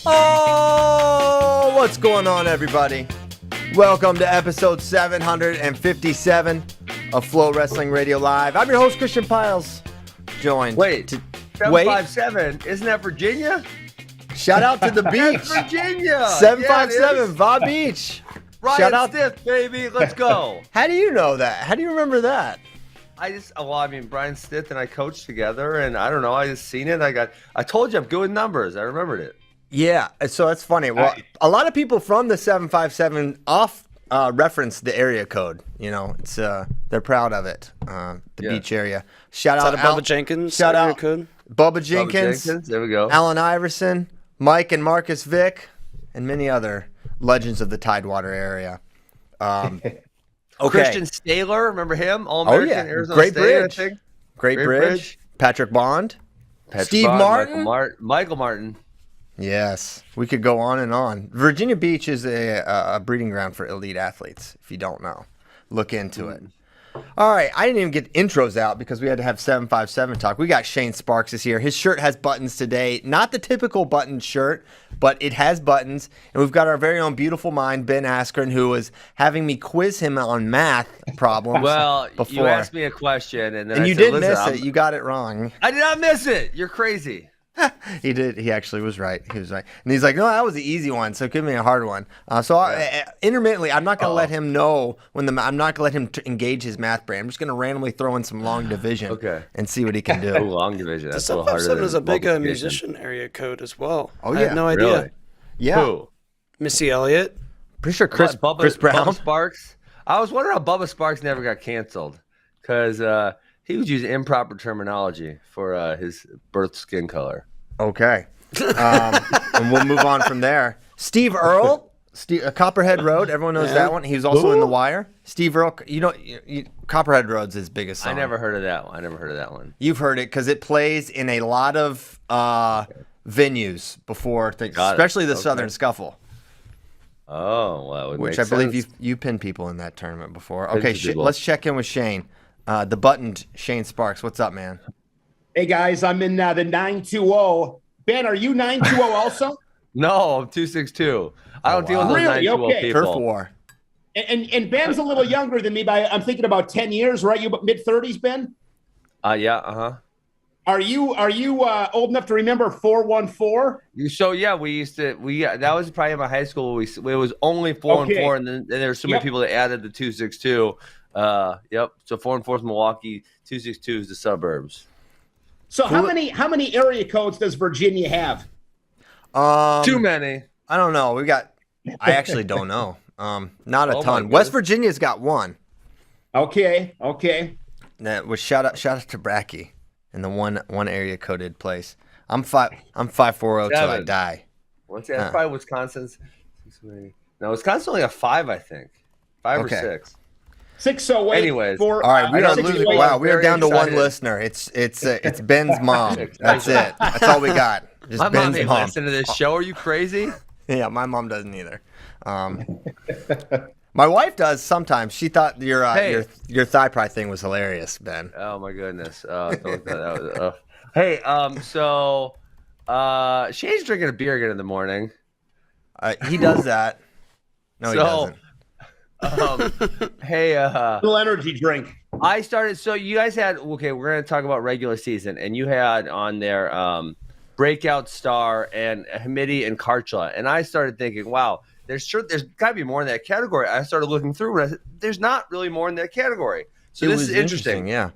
Oh, what's going on, everybody? Welcome to episode 757 of FloWrestling Radio Live. I'm your host, Christian Piles. Joined. Wait, 757? Isn't that Virginia? Shout out to the beach. Virginia. 757, Va Beach. Ryan Shout out. Stith, baby. Let's go. How do you know that? How do you remember that? Brian Stith and I coached together, and I don't know. I just seen it. I told you I'm good with numbers. I remembered it. Yeah, so that's funny. Well, a lot of people from the 757 reference the area code. You know, it's they're proud of it. The beach area. Shout out Bubba Jenkins. Shout out code? Bubba Jenkins. There we go. Allen Iverson, Mike and Marcus Vick, and many other legends of the Tidewater area. Okay. Christian Staler, remember him? All-American, Arizona Great State, Bridge. I think. Great Bridge. Patrick Bond. Steve Martin. Michael Martin. Yes, we could go on and on. Virginia Beach is a breeding ground for elite athletes. If you don't know, look into it. All right, I didn't even get intros out because we had to have 757 talk. We got Shane Sparks is here. His shirt has buttons today. Not the typical button shirt, but it has buttons. And we've got our very own beautiful mind, Ben Askren, who was having me quiz him on math problems. Well, before. You asked me a question, and then you said, did miss it. You got it wrong. I did not miss it. You're crazy. He did. He actually was right. He was right. And he's like, no, that was the easy one, so give me a hard one. Intermittently, I'm not going to let him know I'm not going to let him engage his math brain. I'm just going to randomly throw in some long division and see what he can do. Long division. That's the 757 is a big musician area code as well. Oh, yeah. I had no idea. Really? Yeah. Who? Missy Elliott. Pretty sure Chris Brown. Bubba Sparks. I was wondering how Bubba Sparks never got canceled because he was using improper terminology for his birth skin color. Okay. And we'll move on from there. Steve Earle, Copperhead Road. Everyone knows that one. He was also in The Wire. Steve Earle, Copperhead Road's his biggest song. I never heard of that one. You've heard it because it plays in a lot of venues before, especially the Southern Scuffle. Oh, well, that which I believe you pinned people in that tournament before. Okay, let's check in with Shane. The buttoned Shane Sparks. What's up, man? Hey, guys, I'm in the 920. Ben, are you 920 also? No, I'm 262. I don't deal with those 920 people. Turf war. And Ben's a little younger than me by, I'm thinking, about 10 years, right? You mid-30s, Ben? Yeah, uh-huh. Are you old enough to remember 414? So, yeah, that was probably in my high school. It was only 4 and 4, and then there were so many people that added the 262. Yep, so 4 and 4 is Milwaukee, 262 is the suburbs. So how many area codes does Virginia have? Too many. I don't know. I actually don't know. Not a ton. West Virginia's got one. Okay. That was shout out to Bracky in the one area coded place. I'm 540 till I die. What's that? That's probably Wisconsin's. No, Wisconsin's only a 5, I think. 5 or 6. 608. Anyways, all right, we are losing. Wow, we are down to one listener. It's Ben's mom. That's it. That's all we got. Just my Ben's mom. mom. Listen to this show. Are you crazy? Yeah, my mom doesn't either. My wife does sometimes. She thought your thigh pry thing was hilarious, Ben. Oh my goodness. Hey, so Shane's drinking a beer again in the morning. He does that. No, he doesn't. Hey, little energy drink. I started. So you guys had we're going to talk about regular season, and you had on there Breakout, Star, and Hamidi and Karchla, and I started thinking, wow, there's got to be more in that category. I started looking through, and I said, there's not really more in that category. So this is interesting. Yeah.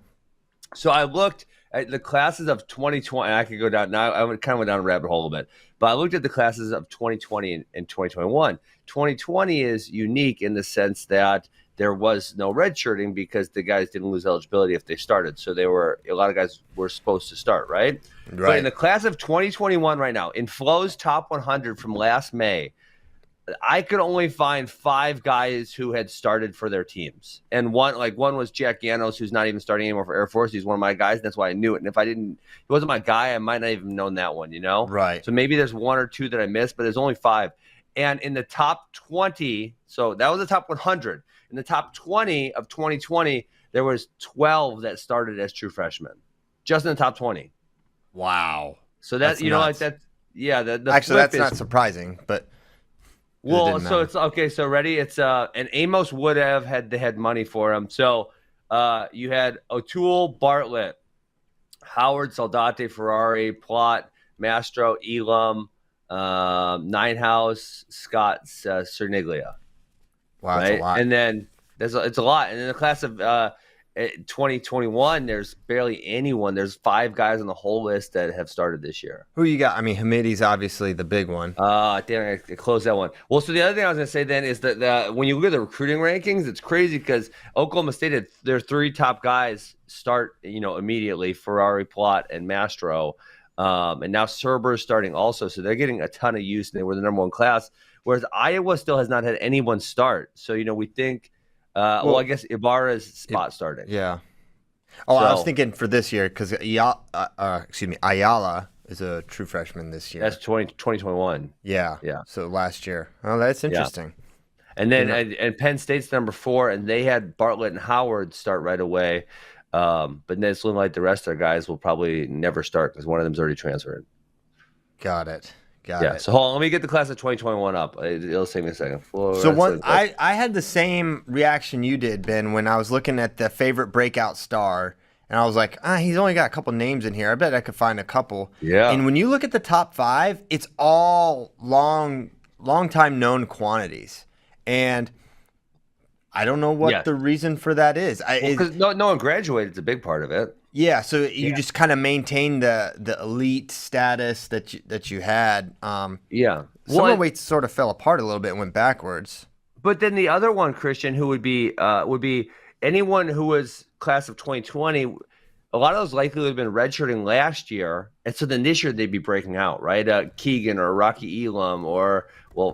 So I looked at the classes of 2020. And I could go down now. I kind of went down a rabbit hole a bit, but I looked at the classes of 2020 and 2021. 2020 is unique in the sense that there was no redshirting because the guys didn't lose eligibility if they started. So a lot of guys were supposed to start, right? But in the class of 2021 right now, in Flo's top 100 from last May, I could only find 5 guys who had started for their teams. And one was Jack Yanos, who's not even starting anymore for Air Force. He's one of my guys, and that's why I knew it. And if he wasn't my guy, I might not even known that one, Right. So maybe there's 1 or 2 that I missed, but there's only 5. And in the top 20, so that was the top 100. In the top 20 of 2020, there was 12 that started as true freshmen, just in the top 20. Wow. So that, That's nuts. yeah, the Actually, flip that's is not surprising, but well. didn't So matter. it's okay. So ready? It's and Amos would have had they had money for him. So you had O'Toole, Bartlett, Howard, Saldate, Ferrari, Plot, Mastro, Elam, Ninehouse, Scott, Cerniglia. Wow, that's a Right, lot. and then it's a lot. And in the class of 2021, there's barely anyone. There's 5 guys on the whole list that have started this year. Who you got? I mean, Hamidi's obviously the big one. Damn, I closed that one. Well, so the other thing I was gonna say then is that when you look at the recruiting rankings, it's crazy because Oklahoma State had their 3 top guys start, immediately: Ferrari, Plot, and Mastro. And now Cerber's starting also, so they're getting a ton of use. And they were the number 1 class, whereas Iowa still has not had anyone start. So we think, well, I guess Ibarra's spot starting. Yeah. Oh, I was So- thinking for this year because Ayala is a true freshman this year. That's 2021. Yeah. Yeah. So last year. Oh, that's interesting. And then and Penn State's number 4, and they had Bartlett and Howard start right away. But then it's looking like the rest of their guys will probably never start because one of them's already transferred. Got it. Yeah. So hold on, let me get the class of 2021 up. It'll take me a second. So I had the same reaction you did, Ben, when I was looking at the favorite breakout star, and I was like, he's only got a couple names in here. I bet I could find a couple. Yeah. And when you look at the top 5, it's all long time known quantities, and I don't know what the reason for that is. Because no one graduated. It's a big part of it. Yeah, so you just kind of maintain the elite status that you had. Yeah. Some of the weights sort of fell apart a little bit and went backwards. But then the other one, Christian, who would be anyone who was class of 2020. A lot of those likely would have been redshirting last year, and so then this year they'd be breaking out, right? Keegan or Rocky Elam or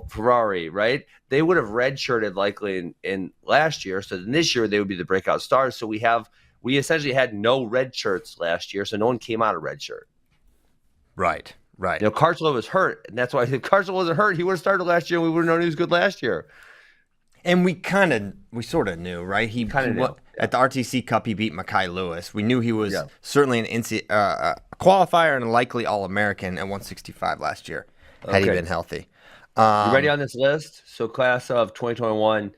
Ferrari, right? They would have redshirted likely in last year, so then this year they would be the breakout stars. So we essentially had no red shirts last year, so no one came out of red shirt. Right. Carcelo was hurt, and that's why if Carcelo wasn't hurt, he would have started last year, and we would have known he was good last year. And we sort of knew, right? He knew. At the RTC Cup, he beat Makai Lewis. We knew he was certainly an qualifier and likely All-American at 165 last year, had he been healthy. You ready on this list? So class of 2021.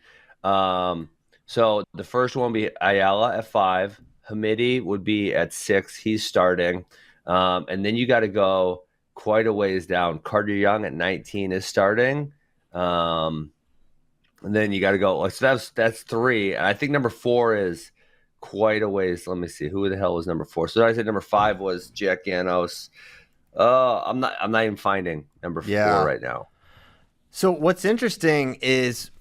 So the first one would be Ayala at 5. Hamidi would be at 6. He's starting. And then you got to go quite a ways down. Carter Young at 19 is starting. And then you got to go. So that's 3. And I think number 4 is quite a ways. Let me see. Who the hell was number 4? So I said number 5 was Jack Ganos. I'm not even finding number 4 right now. So what's interesting is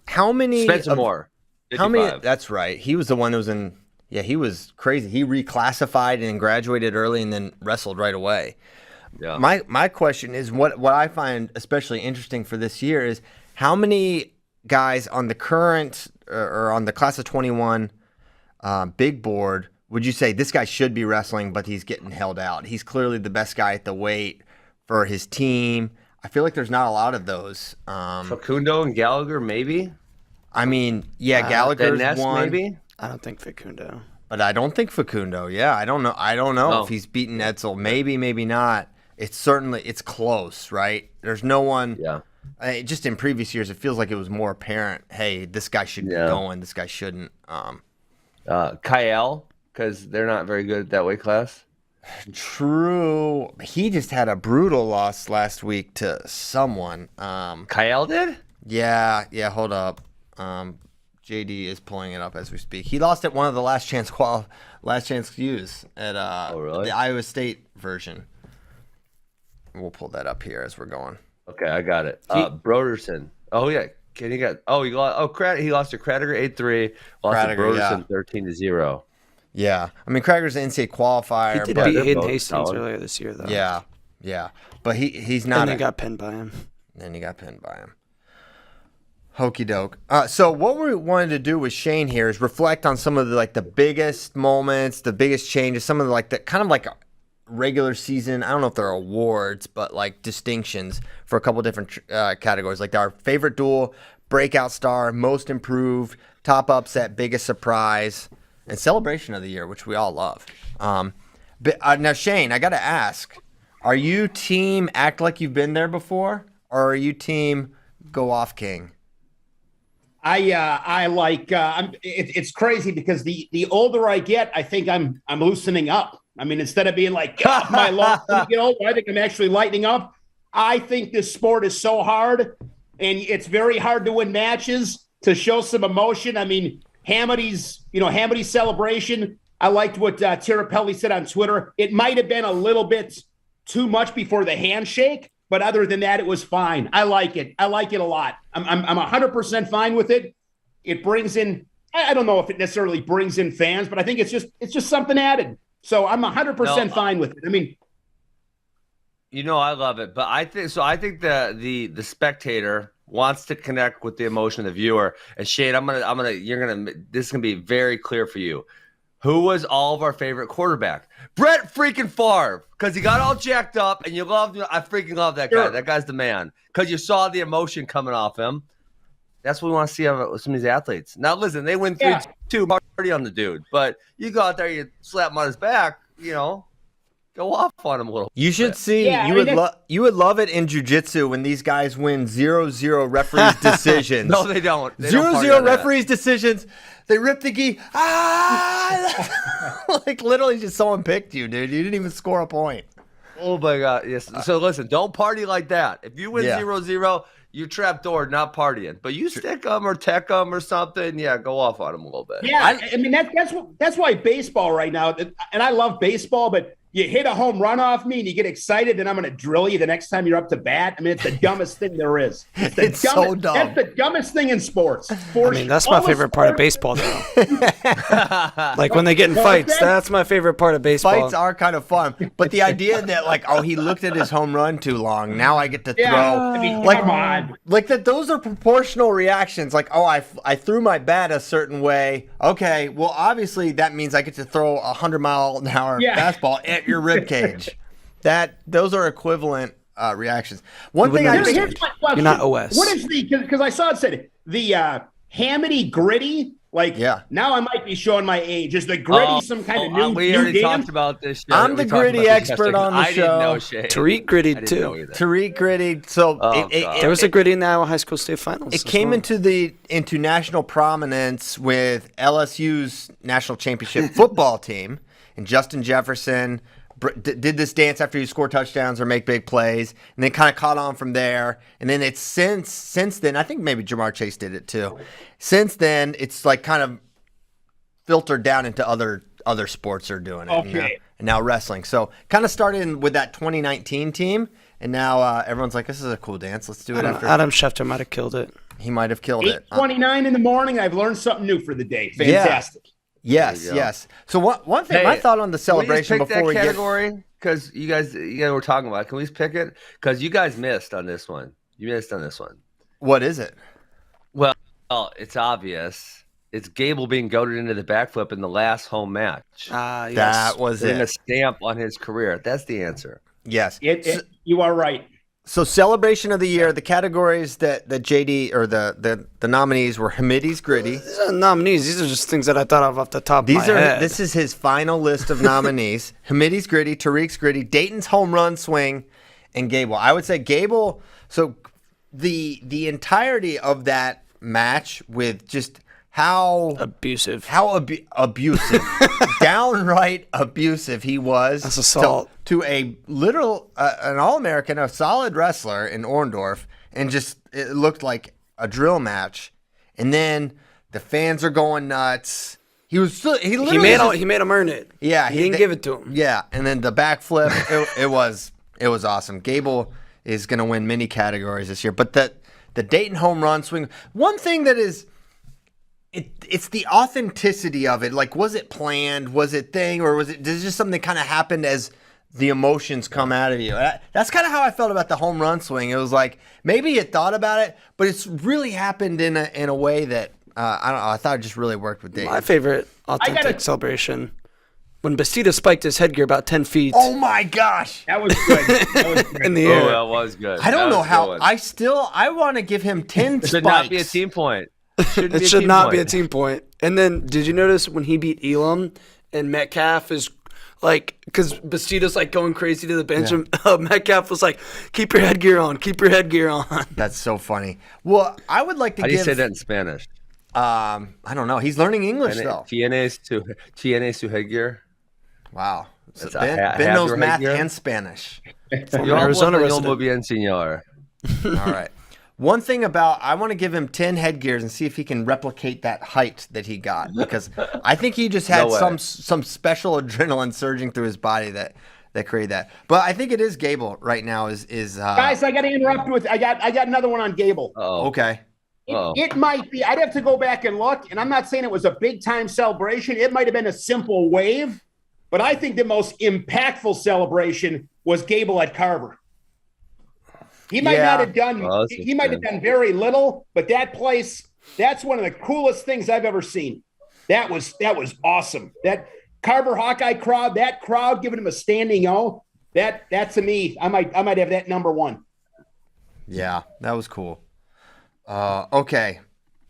how many Spencer Moore. 55. How many? That's right. He was the one that was in. Yeah, he was crazy. He reclassified and graduated early and then wrestled right away. Yeah. My question is what I find especially interesting for this year is how many guys on the current or on the class of 21 big board would you say this guy should be wrestling, but he's getting held out? He's clearly the best guy at the weight for his team. I feel like there's not a lot of those. Facundo and Gallagher, maybe. I mean, yeah, Gallagher's one. Maybe. I don't think Facundo. But I don't think Facundo. Yeah, I don't know. No. If he's beaten Edsel. Maybe not. It's close, right? There's no one. Yeah. Just in previous years, it feels like it was more apparent. Hey, this guy should be going. This guy shouldn't. Kyle, because they're not very good at that weight class. True. He just had a brutal loss last week to someone. Kyle did? Yeah. Hold up. JD is pulling it up as we speak. He lost at one of the last chance use at the Iowa State version. We'll pull that up here as we're going. Okay, I got it. Broderson. Oh yeah, he lost to Kradiger 8-3. Lost to Broderson 13-0. Yeah, I mean Krager's an NCAA qualifier. He did but beat Hayden Hastings earlier this year, though. Yeah, but he's not. And they got pinned by him. Hokey doke. So what we wanted to do with Shane here is reflect on some of the biggest moments, the biggest changes, some of the kind of like regular season. I don't know if they're awards, but like distinctions for a couple different categories, like our favorite duel, breakout star, most improved, top upset, biggest surprise, and celebration of the year, which we all love. But now Shane, I got to ask, Are you team act like you've been there before, or are you team go off king? I like. It's crazy because the older I get, I think I'm loosening up. I mean, instead of being like, God, my lord, when you get older, I think I'm actually lightening up. I think this sport is so hard, and it's very hard to win matches, to show some emotion. I mean, Hamity's celebration. I liked what Tirapelli said on Twitter. It might have been a little bit too much before the handshake, but other than that, it was fine. I like it. I like it a lot. I'm 100% fine with it. It brings in, I don't know if it necessarily brings in fans, but I think it's just something added. So I'm 100% fine with it. I mean, I love it, but I think the spectator wants to connect with the emotion of the viewer. And Shane, this is gonna be very clear for you. Who was all of our favorite quarterback? Brett freaking Favre, because he got all jacked up, and I freaking love that guy. Sure. That guy's the man, because you saw the emotion coming off him. That's what we want to see out of some of these athletes. Now, listen, they win 3-2, party on the dude, but you go out there, you slap him on his back, go off on him a little. You should bit. see. Yeah, you would love it in jiu-jitsu when these guys win 0-0 referees decisions. No, they don't. 0-0 referees decisions. They rip the gi. Like literally, just someone picked you, dude. You didn't even score a point. Oh my God! Yes. So listen, don't party like that. If you win 0-0, you're trapdoor, not partying. But you stick them or tech them or something. Yeah, go off on them a little bit. yeah, I mean that's why baseball right now, and I love baseball, but you hit a home run off me and you get excited, and I'm going to drill you the next time you're up to bat. I mean, it's the dumbest thing there is. It's so dumb. That's the dumbest thing in sports. I mean, that's my favorite part of baseball, though. Like when they get in fights, that's my favorite part of baseball. Fights are kind of fun, but the idea that like, oh, he looked at his home run too long. Now I get to throw. I mean, Like, come on. like that. Those are proportional reactions. Like, oh, I threw my bat a certain way. Okay, well, obviously that means I get to throw 100-mile-an-hour fastball at your rib cage. Those are equivalent reactions. One thing Here's my question. You're not OS. What is because I saw it said the Hamity gritty. Like, now I might be showing my age. Is the gritty some kind of new We already game? talked about this. I'm the gritty expert on the show. I didn't know shit. Tariq gritty too. Tariq gritty. So There was a gritty in the Iowa High School State Finals. it came into national prominence with LSU's national championship football team, and Justin Jefferson did this dance after you score touchdowns or make big plays, and then kind of caught on from there. And then it's since then, I think maybe Jamar Chase did it too. Since then, it's like kind of filtered down into other sports are doing it. Okay. And now wrestling. So kind of started with that 2019 team, and now everyone's like, this is a cool dance. Let's do it after. Adam Schefter might have killed it. He might have killed it. 8:29 in the morning. I've learned something new for the day. Fantastic. Yes. So one thing, my thought on the celebration before we category, because you guys were talking about it. Can we just pick it? Because you guys missed on this one. what is it? Well, it's obvious. It's Gable being goaded into the backflip in the last home match. Yes. That was Putting a it. stamp on his career. That's the answer. Yes. You are right. So celebration of the year, the categories that JD or the nominees were Hamidi's Gritty. These are nominees. These are just things that I thought of off the top of my head. This is his final list of nominees. Hamidi's Gritty, Tariq's Gritty, Dayton's home run swing, and Gable. I would say Gable. So the entirety of that match with just how abusive, downright abusive he was. That's assault. To a literal, an All-American, a solid wrestler in Orndorff, and just it looked like a drill match. And then the fans are going nuts. He made him earn it. Yeah, he didn't give it to him. Yeah, and then the backflip, it was awesome. Gable is going to win many categories this year, but the Dayton home run swing. One thing that is. It's the authenticity of it. Like, was it planned? Was it thing? Or was it just something that kind of happened as the emotions come out of you? That's kind of how I felt about the home run swing. It was like, maybe you thought about it, but it's really happened in a way that, I don't know, I thought it just really worked with Dave. My favorite authentic celebration, when Bastida spiked his headgear about 10 feet. Oh, my gosh. That was good. In the air. Oh, that was good. I don't know how. I want to give him 10 spikes. Should not be a team point. It should not be a team point. And then, did you notice when he beat Elam and Metcalf is like, because Bastida's like going crazy to the bench, and Metcalf was like, "Keep your headgear on, keep your headgear on." That's so funny. Well, I would like to How do give. you say that in Spanish? I don't know. He's learning English though. Tienes tu headgear. Wow. That's Ben knows your math headgear? and Spanish. From Yo Arizona hablo resident. muy bien, señor. All right. One thing about I want to give him 10 headgears and see if he can replicate that height that he got, because I think he just had No way. some special adrenaline surging through his body that created that. But I think it is Gable right now. Is Guys, I got to interrupt with. I got another one on Gable. Oh, okay? It might be. I'd have to go back and look, and I'm not saying it was a big time celebration. It might have been a simple wave, but I think the most impactful celebration was Gable at Carver. He might not have done. Well, he might have done very little, but that place. That's one of the coolest things I've ever seen. That was awesome. That Carver Hawkeye crowd. That crowd giving him a standing O. That to me, I might have that number one. Yeah, that was cool. Okay,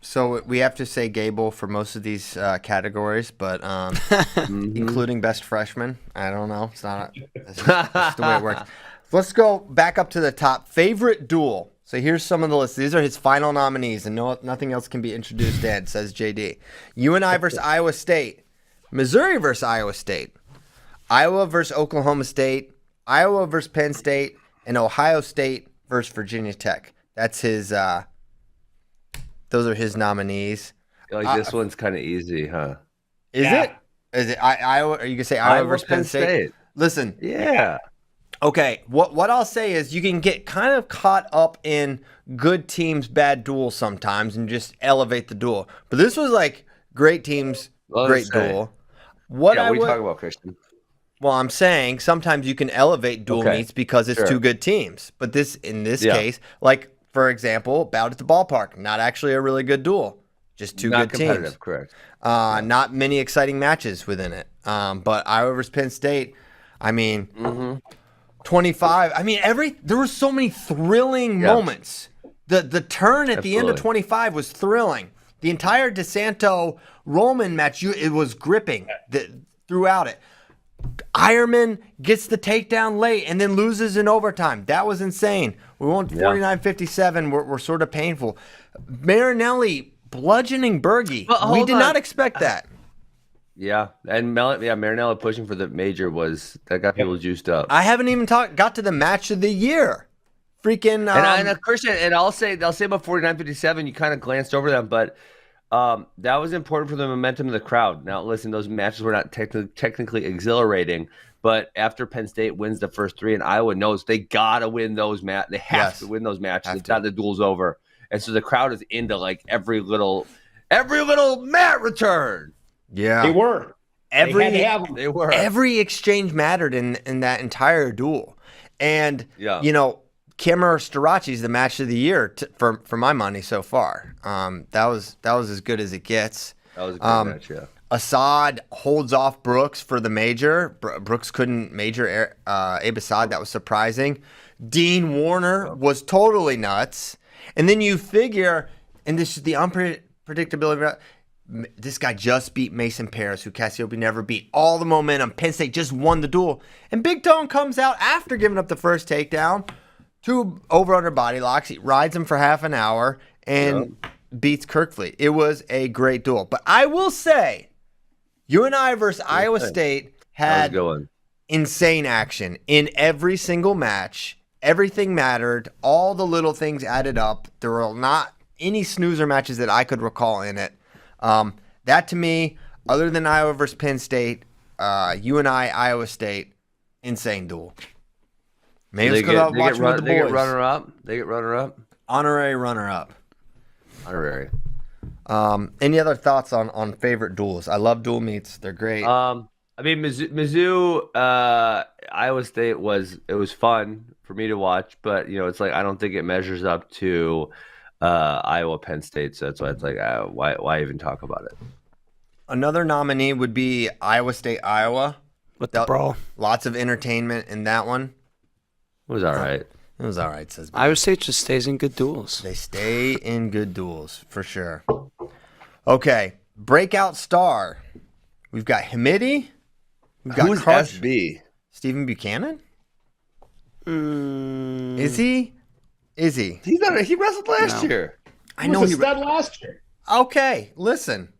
so we have to say Gable for most of these categories, but including best freshman. I don't know. It's not. It's just the way it works. Let's go back up to the top. Favorite duel. So here's some of the lists. These are his final nominees, and nothing else can be introduced in, says JD. UNI versus Iowa State. Missouri versus Iowa State. Iowa versus Oklahoma State. Iowa versus Penn State. And Ohio State versus Virginia Tech. That's his... those are his nominees. like this one's kind of easy, huh? Is it? Is it Iowa? Are you going to say Iowa versus Penn State? Listen. Yeah. Okay, what I'll say is you can get kind of caught up in good teams, bad duels sometimes and just elevate the duel. But this was like great teams, great duel. What are you talking about, Christian? Well, I'm saying sometimes you can elevate duel meets because it's two good teams. But in this case, like, for example, Bout at the Ballpark, not actually a really good duel. Just two good teams. Correct. Not many exciting matches within it. But Iowa versus Penn State, I mean... 25. I mean, there were so many thrilling moments. The turn at the end of 25 was thrilling. The entire DeSanto Roman match, it was gripping throughout it. Ironman gets the takedown late and then loses in overtime. That was insane. We won 49-57. We're sort of painful. Marinelli bludgeoning Berge. We did not expect that. Yeah, and Marinello pushing for the major that got people juiced up. I haven't even got to the match of the year. Freaking and Christian, and I'll say about 49-57. You kind of glanced over them, but that was important for the momentum of the crowd. Now, listen, those matches were not technically exhilarating, but after Penn State wins the first three, and Iowa knows they gotta win those matches. They have to win those matches. It's not the duel's over, and so the crowd is into like every little mat return. Yeah, they were. They were. Every exchange mattered in that entire duel, and Kimmer Starachi's the match of the year for my money so far. That was as good as it gets. That was a good match. Yeah. Assad holds off Brooks for the major. Brooks couldn't major Abe Assad. That was surprising. Dean Warner was totally nuts, and then you figure, and this is the unpredictability. This guy just beat Mason Paris, who Cassiope never beat. All the momentum. Penn State just won the duel. And Big Tone comes out after giving up the first takedown. 2 over-under body locks. He rides him for half an hour and beats Kirkfleet. It was a great duel. But I will say, UNI versus Iowa State had insane action in every single match. Everything mattered. All the little things added up. There were not any snoozer matches that I could recall in it. That to me, other than Iowa versus Penn State, UNI, Iowa State, insane duel. Maybe it's because I was watching with the boys. They get runner-up. They get runner-up. Honorary runner-up. Honorary. Any other thoughts on favorite duels? I love duel meets. They're great. I mean, Mizzou, Iowa State it was fun for me to watch, but it's like I don't think it measures up to Iowa Penn State, so that's why it's like why even talk about it. Another nominee would be Iowa State Iowa with the brawl. Lots of entertainment in that one. It was all right. It was all right, says B. Iowa State just stays in good duels. They stay in good duels for sure. Okay, breakout star. We've got Hamidi, We've got Who's Crush. SB? Stephen Buchanan? Is he? Is he? He wrestled last year. I He know was he. a stud last year. Okay, listen.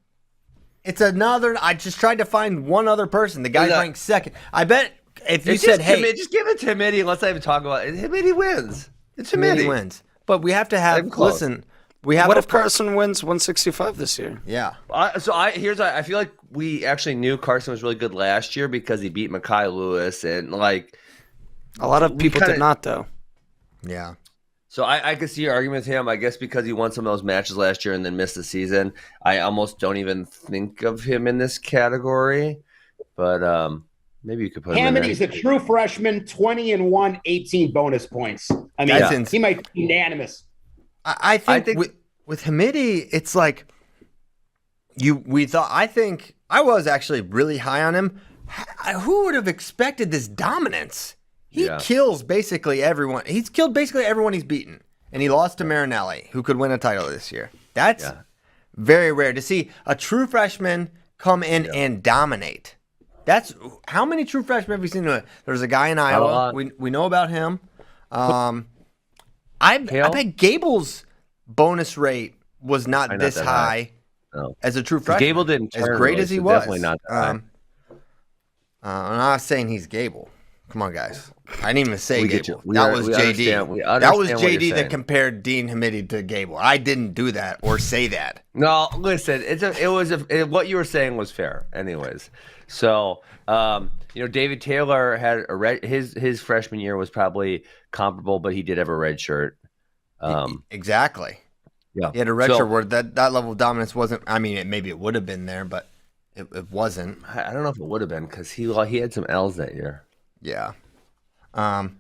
It's another. I just tried to find one other person. The guy's Yeah. ranked second. I bet if you It's said, just "Hey, just give it to Hamidi. Let's not even talk about it. Hamidi wins. It's Hamidi Hamidi. wins," but we have to have. I'm close. Listen, we have. What a if Carson wins 165 this year? Yeah. I feel like we actually knew Carson was really good last year because he beat Mekhi Lewis and like A lot of people kinda- did not, though. Yeah. so I could see your argument with him. I guess because he won some of those matches last year and then missed the season. I almost don't even think of him in this category. But maybe you could put him in Hamidi's there. a true freshman, 20-1, 18 bonus points. I mean, That's he might be unanimous. I think with Hamidi, it's like I think I was actually really high on him. Who would have expected this dominance? He kills basically everyone. He's killed basically everyone he's beaten. And he lost to Marinelli, who could win a title this year. That's very rare to see a true freshman come in and dominate. That's how many true freshmen have we seen? There's a guy in Iowa. We know about him. I bet Gable's bonus rate was not this high as a true freshman. Gable didn't as turn great really, as he so was. definitely not that high. I'm not saying he's Gable. Come on, guys. I didn't even say Gable. We That was understand- JD. we That was understand what you're JD that saying. compared Dean Hamidi to Gable. I didn't do that or say that. No, listen. What you were saying was fair, anyways. So, David Taylor had his freshman year was probably comparable, but he did have a red shirt. Exactly. Yeah, He had a red shirt where that level of dominance wasn't. I mean, maybe it would have been there, but it wasn't. I don't know if it would have been because he had some L's that year. Yeah. And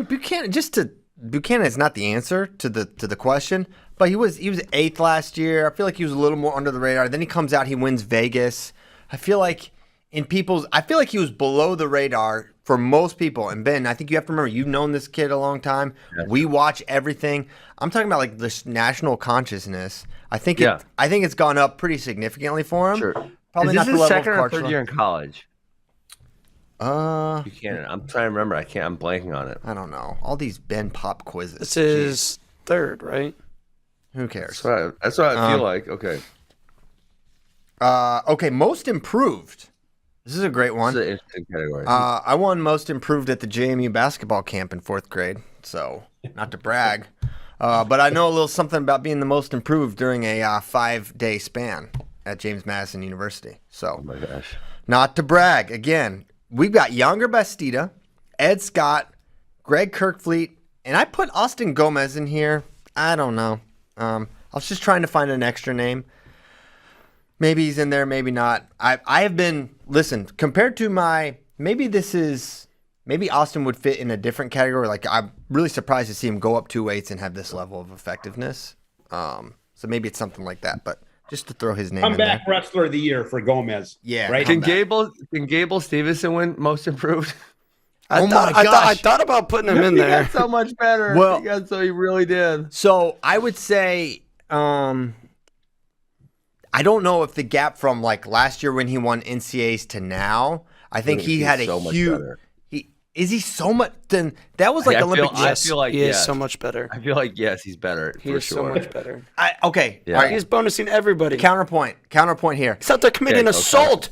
Buchanan is not the answer to the question, but he was 8th last year. I feel like he was a little more under the radar. Then he comes out, he wins Vegas. I feel like he was below the radar for most people. And Ben, I think you have to remember, you've known this kid a long time. Yeah. We watch everything. I'm talking about like this national consciousness. I think it's gone up pretty significantly for him. Sure. Probably is not this the his level second of or third year in college? Buchanan. I'm trying to remember. I'm blanking on it. I don't know. All these Ben Pop quizzes. This is third, right? Who cares? That's what I feel like. Okay. Okay, most improved. This is a great one. This is an interesting category. I won most improved at the JMU basketball camp in 4th grade, so not to brag. But I know a little something about being the most improved during a 5-day span at James Madison University. So, oh my gosh. Not to brag. Again, we've got Younger Bastida, Ed Scott, Greg Kirkfleet, and I put Austin Gomez in here. I don't know. I was just trying to find an extra name. Maybe he's in there, maybe not. I have been, listen, compared to maybe Austin would fit in a different category. Like, I'm really surprised to see him go up 2 weights and have this level of effectiveness. So maybe it's something like that, but just to throw his name in there. Comeback wrestler of the year for Gomez. Yeah. Right? Can Gable Stevenson win most improved? I thought about putting him in there. He got so much better. Well, he really did. So I would say, I don't know if the gap from like last year when he won NCAAs to now, I think he had a huge. Is he so much? Then that was like Olympic. I feel like he is so much better. I feel like yes, he's better. He is so much better. Okay, yeah. All right. He's bonusing everybody. Counterpoint here. He's out there committing assault.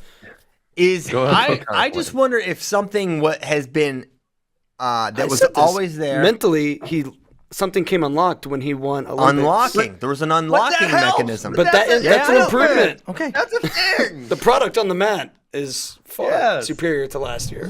I just wonder if something has been that was always there. Mentally, something came unlocked when he won Olympics. Unlocking. There was an unlocking mechanism. But that's an improvement. Okay. That's a thing. The product on the mat is far superior to last year.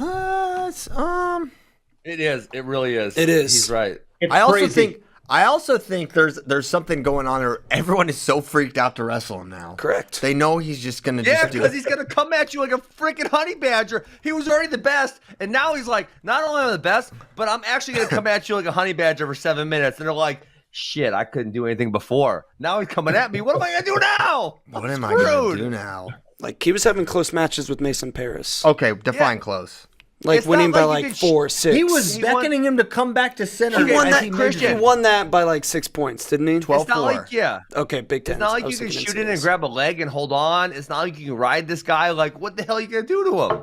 It is. It really is. It is. He's right. I also think there's something going on there. Everyone is so freaked out to wrestle him now. Correct. They know he's just going to just do it. Because he's going to come at you like a freaking honey badger. He was already the best, and now he's like, not only am I the best, but I'm actually going to come at you like a honey badger for 7 minutes. And they're like, shit, I couldn't do anything before. Now he's coming at me. What am I going to do now? What am I going to do now? Like, he was having close matches with Mason Paris. Okay, define close. Like It's winning not by like you like could 4 or 6. He was beckoning him to come back to center. He won as that. he made Christian. it. He won that by like 6 points, didn't he? 12. It's not like, yeah. Okay, Big Ten. It's not like you can shoot in and grab a leg and hold on. It's not like you can ride this guy. Like, what the hell are you going to do to him?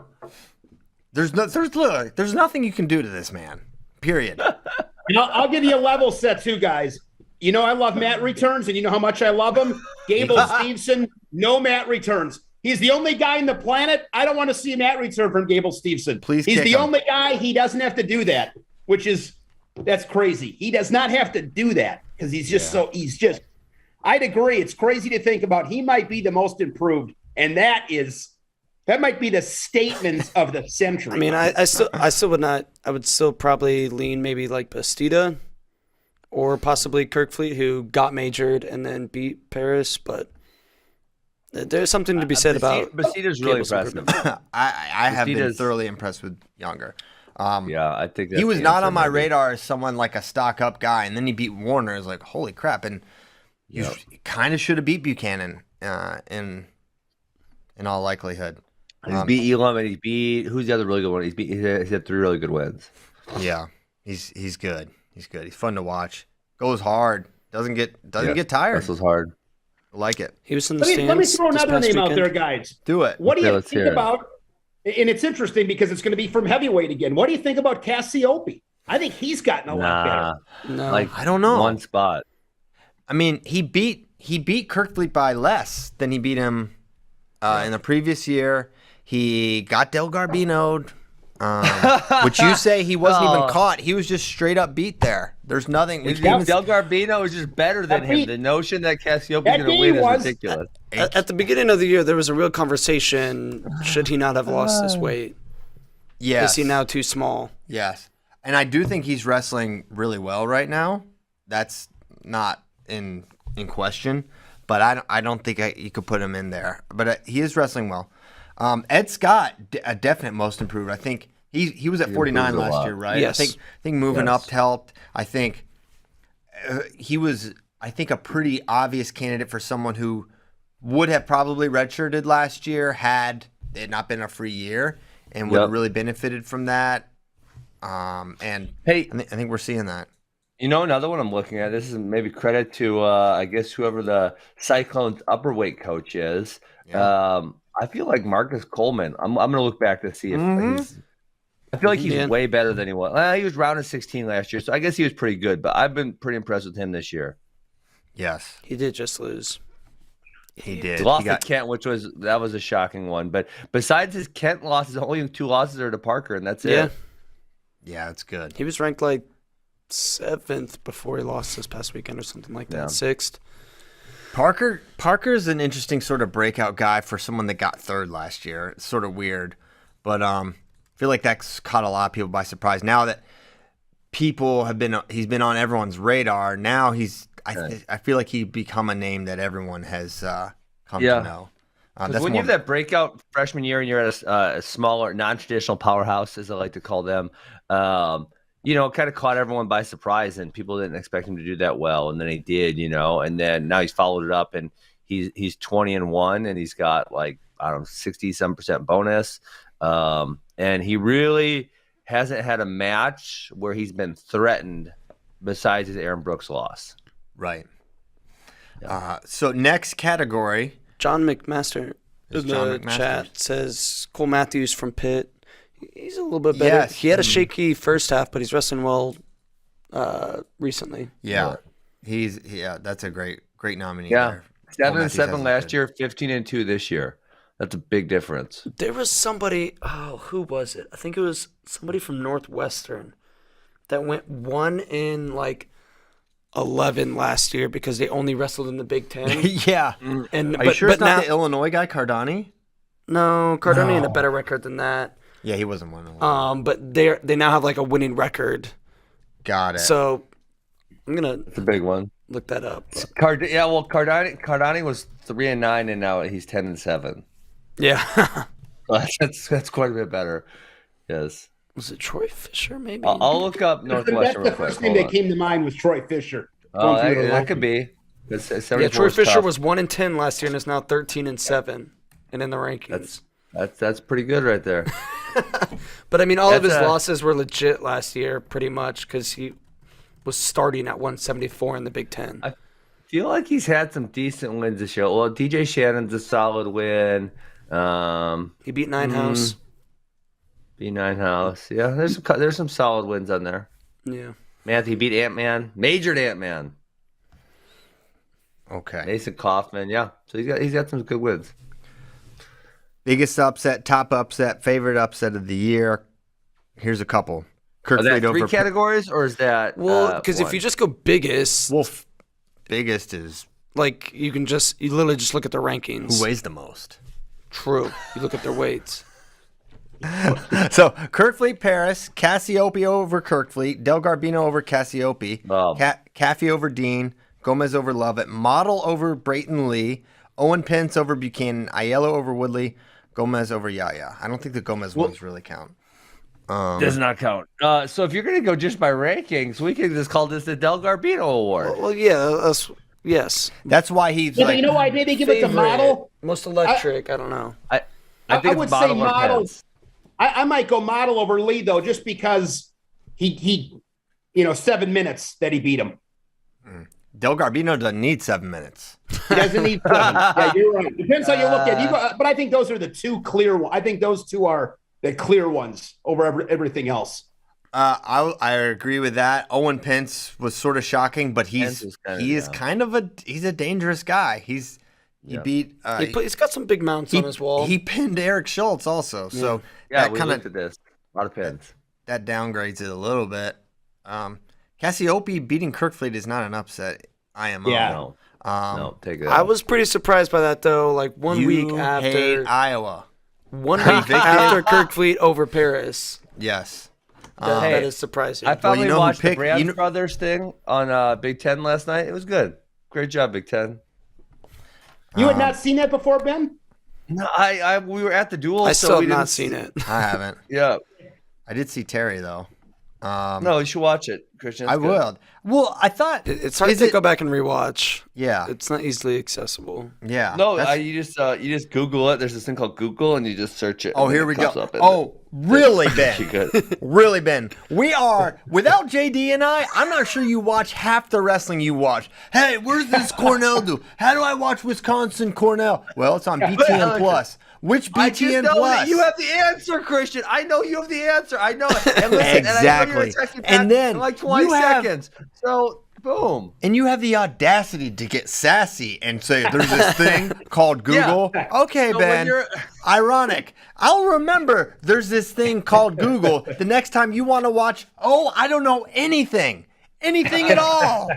There's nothing you can do to this man. Period. I'll give you a level set too, guys. You know I love Matt returns, and you know how much I love him. Gable Steveson, no Matt returns. He's the only guy on the planet. I don't want to see a Matt return from Gable Steveson. Please, he's kick the him. only guy. He doesn't have to do that, that's crazy. He does not have to do that because he's just I'd agree. It's crazy to think about. He might be the most improved, and that might be the statement of the century. I mean, I still would not. I would still probably lean maybe like Bastida or possibly Kirkfleet, who got majored and then beat Paris. But there's something to be said about Bastida's really Gable's impressive. improvement. I have been Bastida's- thoroughly impressed with Younger. Yeah, I think He was the not answer, on my maybe. radar as someone like a stock up guy, and then he beat Warner. It's like, holy crap! And you kind of should have beat Buchanan in all likelihood. He's beat Elam and he's beat who's the other really good one? He's had 3 really good wins. Yeah, he's good. He's good. He's fun to watch. Goes hard. Doesn't get tired. This was hard. I like it. He was in the let me stands throw this another past name out there, weekend. guys. Do it. What do Okay, you let's think hear it. about? And it's interesting because it's going to be from heavyweight again. What do you think about Cassiope? I think he's gotten a lot better. No, Like I don't know. one spot. I mean, he beat Kirkfleet by less than he beat him in the previous year. He got Del Garbino'd, which you say he wasn't even caught. He was just straight up beat there. There's nothing. We didn't even- Del Garbino is just better than him. The notion that Cassiope's going to win is ridiculous. At the beginning of the year, there was a real conversation: should he not have lost this weight? Yes. Is he now too small? Yes. And I do think he's wrestling really well right now. That's not in question. But I don't think you could put him in there. But he is wrestling well. Ed Scott, a definite most improved. I think he was at 49 improved a last lot. year, right? Yes. I think moving up helped. I think he was, a pretty obvious candidate for someone who would have probably redshirted last year had it not been a free year and would have really benefited from that. And Hey, I think we're seeing that. you know another one I'm looking at? This is maybe credit to, I guess, whoever the Cyclones upperweight coach is. Yeah. I feel like Marcus Coleman. I'm going to look back to see if he's – I feel like he's way better than he was. He was round of 16 last year, so I guess he was pretty good. But I've been pretty impressed with him this year. Yes, He did just lose. he did. He lost He got- to Kent, which was a shocking one. But besides his Kent losses, only 2 losses are to Parker, and that's Yeah, it. Yeah, that's good. he was ranked like 7th before he lost this past weekend or something like that. Yeah. 6th. Parker's an interesting sort of breakout guy for someone that got 3rd last year. It's sort of weird, but I feel like that's caught a lot of people by surprise. Now that he's been on everyone's radar. Now I feel like he's become a name that everyone has come to know. Because when you have that breakout freshman year and you're at a smaller, non-traditional powerhouse, as I like to call them, it kind of caught everyone by surprise, and people didn't expect him to do that well, and then he did, and then now he's followed it up, and he's 20-1, and he's got 60-some% bonus, and he really hasn't had a match where he's been threatened besides his Aaron Brooks loss. Right. So next category. John McMaster in John the McMaster. chat says Cole Matthews from Pitt. He's a little bit better. Yes. He had a shaky first half, but he's wrestling well recently. Yeah. That's a great nominee Yeah. there. 7-7 last year, 15-2 this year. That's a big difference. There was somebody, who was it? I think it was somebody from Northwestern that went 1-11 last year because they only wrestled in the Big Ten. Yeah. And Are you sure it's not now, the Illinois guy, Cardani? No, Cardone had a better record than that. Yeah, he wasn't one. But they now have a winning record. Got it. So I'm gonna It's a big one. look that up. Cardani was 3-9, and now he's 10-7. Yeah. That's quite a bit better. Yes. Was it Troy Fisher? Maybe. I'll look up That's Northwestern the real quick. first name that came to mind was Troy Fisher. Oh, Going through the that could rankings. be. Yeah, Troy Fisher was 1-10 last year and is now 13-7 and in the rankings. That's pretty good right there. But I mean, all of his That's losses were legit last year, pretty much, because he was starting at 174 in the Big Ten. I feel like he's had some decent wins this year. Well, DJ Shannon's a solid win. He beat Nine House. B9 House. Yeah, there's some solid wins on there. Yeah. He beat Ant-Man. Majored Ant-Man. Okay. Mason Kaufman. Yeah. So he's got some good wins. Biggest upset, top upset, favorite upset of the year. Here's a couple. Are that Kirkfleet three over. categories, or is that Well, because if one? you just go biggest, Well, biggest is like you literally just look at the rankings. who weighs the most. True. You look at their weights. So Kirkfleet Paris, Cassiope over Kirkfleet, Del Garbino over Cassiope, Oh. Caffey over Dean, Gomez over Lovett, Model over Brayton Lee, Owen Pence over Buchanan, Aiello over Woodley, Gomez over Yaya. I don't think the Gomez ones really count. Does not count. So if you're going to go just by rankings, we could just call this the Del Garbino Award. Well, yeah. Yes. That's why he's Yeah, like. but you know why maybe give it to Favorite, Model? Most electric. I don't know. I think I it's would say Model or Model. Pence. I might go Model over Lee though, just because he 7 minutes that he beat him. Del Garbino doesn't need 7 minutes. He doesn't need 7. Yeah, you're right. Depends how you look at it. But I think those are the two clear ones. I think those two are the clear ones over everything else. I agree with that. Owen Pence was sort of shocking, but he's a dangerous guy. He beat. He's got some big mounts on his wall. He pinned Eric Schultz also. So Yeah, we looked at this. A lot of pins. that downgrades it a little bit. Cassiope beating Kirkfleet is not an upset. IMO. Yeah. No. No, take it. I was pretty surprised by that though. Like 1 week hate after Iowa. 1 week after Kirkfleet over Paris. Yes. That is surprising. I finally you know who watched the picked- Brands Brothers thing on Big Ten last night. It was good. Great job, Big Ten. You had not seen that before, Ben? No, we were at the duel. I so still we have not didn't seen it. I haven't. Yeah. I did see Terry though. No, you should watch it, Christian. It's I good. will. Well, I thought It's hard is to it- go back and rewatch. Yeah. It's not easily accessible. Yeah. No, That's- you just Google it. There's this thing called Google, and you just search it. Oh, and here it we go. comes up in Oh, really, Pretty Ben? good. Really, Ben? We are, without JD and I'm not sure you watch half the wrestling you watch. Hey, where's this Cornell do? How do I watch Wisconsin Cornell? Well, it's on BTN Plus. Which I just BTN know Plus? that you have the answer, Christian. I know you have the answer. I know it. And listen, and I know you're Exactly. gonna text me back And then in like 20 you have- seconds. So, boom. And you have the audacity to get sassy and say there's this thing called Google. Okay, So when Ben. you're- Ironic. I'll remember there's this thing called Google the next time you want to watch, I don't know anything at all.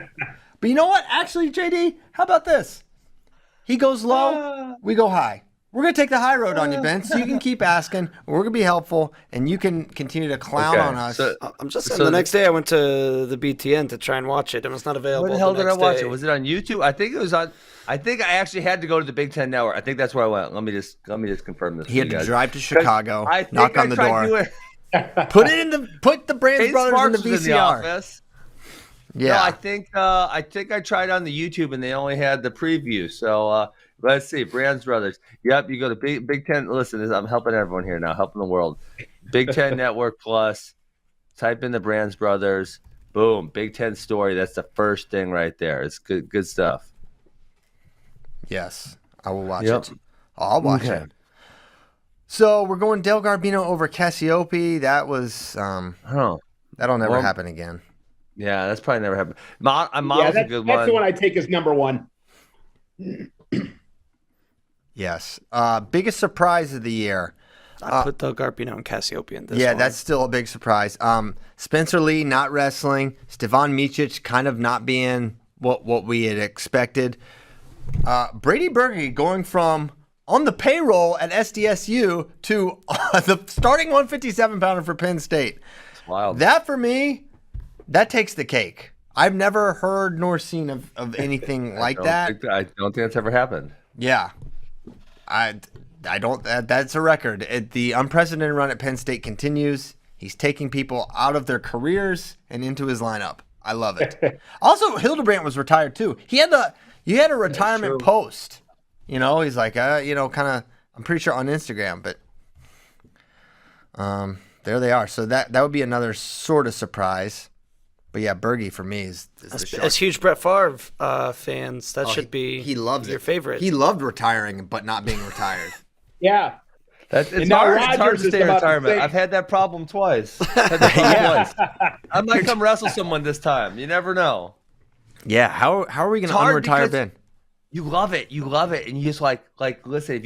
But you know what? Actually, JD, how about this? He goes low, we go high. We're going to take the high road on you, Ben, so you can keep asking. We're going to be helpful, and you can continue to clown on us. So, I'm just saying. So the next day, I went to the BTN to try and watch it, and it's not available. where the hell did I next watch day. it? Was it on YouTube? I think it was on. I think I actually had to go to the Big Ten Network. I think that's where I went. Let me just confirm this. He had to drive to Chicago, I think knock I on the tried door, doing- put the Brands Kate Brothers Sparks in the was VCR. office. Yeah. No, I think I tried on the YouTube and they only had the preview. So let's see, Brands Brothers. Yep, you go to Big Ten. Listen, I'm helping everyone here now, helping the world. Big Ten Network Plus. Type in the Brands Brothers. Boom, Big Ten story. That's the first thing right there. It's good stuff. Yes, I will watch Yep. it. I'll watch Okay. it. So we're going Del Garbino over Cassiope. That was Oh, that'll never Well, happen again. yeah, that's probably never happened. Model's a good that's one. the one I take as number one. Yes. Biggest surprise of the year. I put Del Garbino and Cassiope in this Yeah, one. that's still a big surprise. Spencer Lee not wrestling. Stevan Micic kind of not being what we had expected. Brady Berge going from on the payroll at SDSU to the starting 157 pounder for Penn State. It's wild. That for me, that takes the cake. I've never heard nor seen of anything like that. I don't think that's ever happened. Yeah. I don't. That's a record. The unprecedented run at Penn State continues. He's taking people out of their careers and into his lineup. I love it. Also, Hildebrandt was retired too. You had a retirement post. You know, he's like, kind of. I'm pretty sure on Instagram, but There they are. So that would be another sort of surprise. But yeah, Bergie for me is the shark. As huge Brett Favre fans, that should be he loves your it. favorite. He loved retiring, but not being retired. Yeah. It's now hard. It's hard Rodgers to is stay in about to retirement. say- I've had that problem twice. Twice. I might come wrestle someone this time. You never know. Yeah, how are we going to unretire Ben? You love it. You love it. And you just like listen,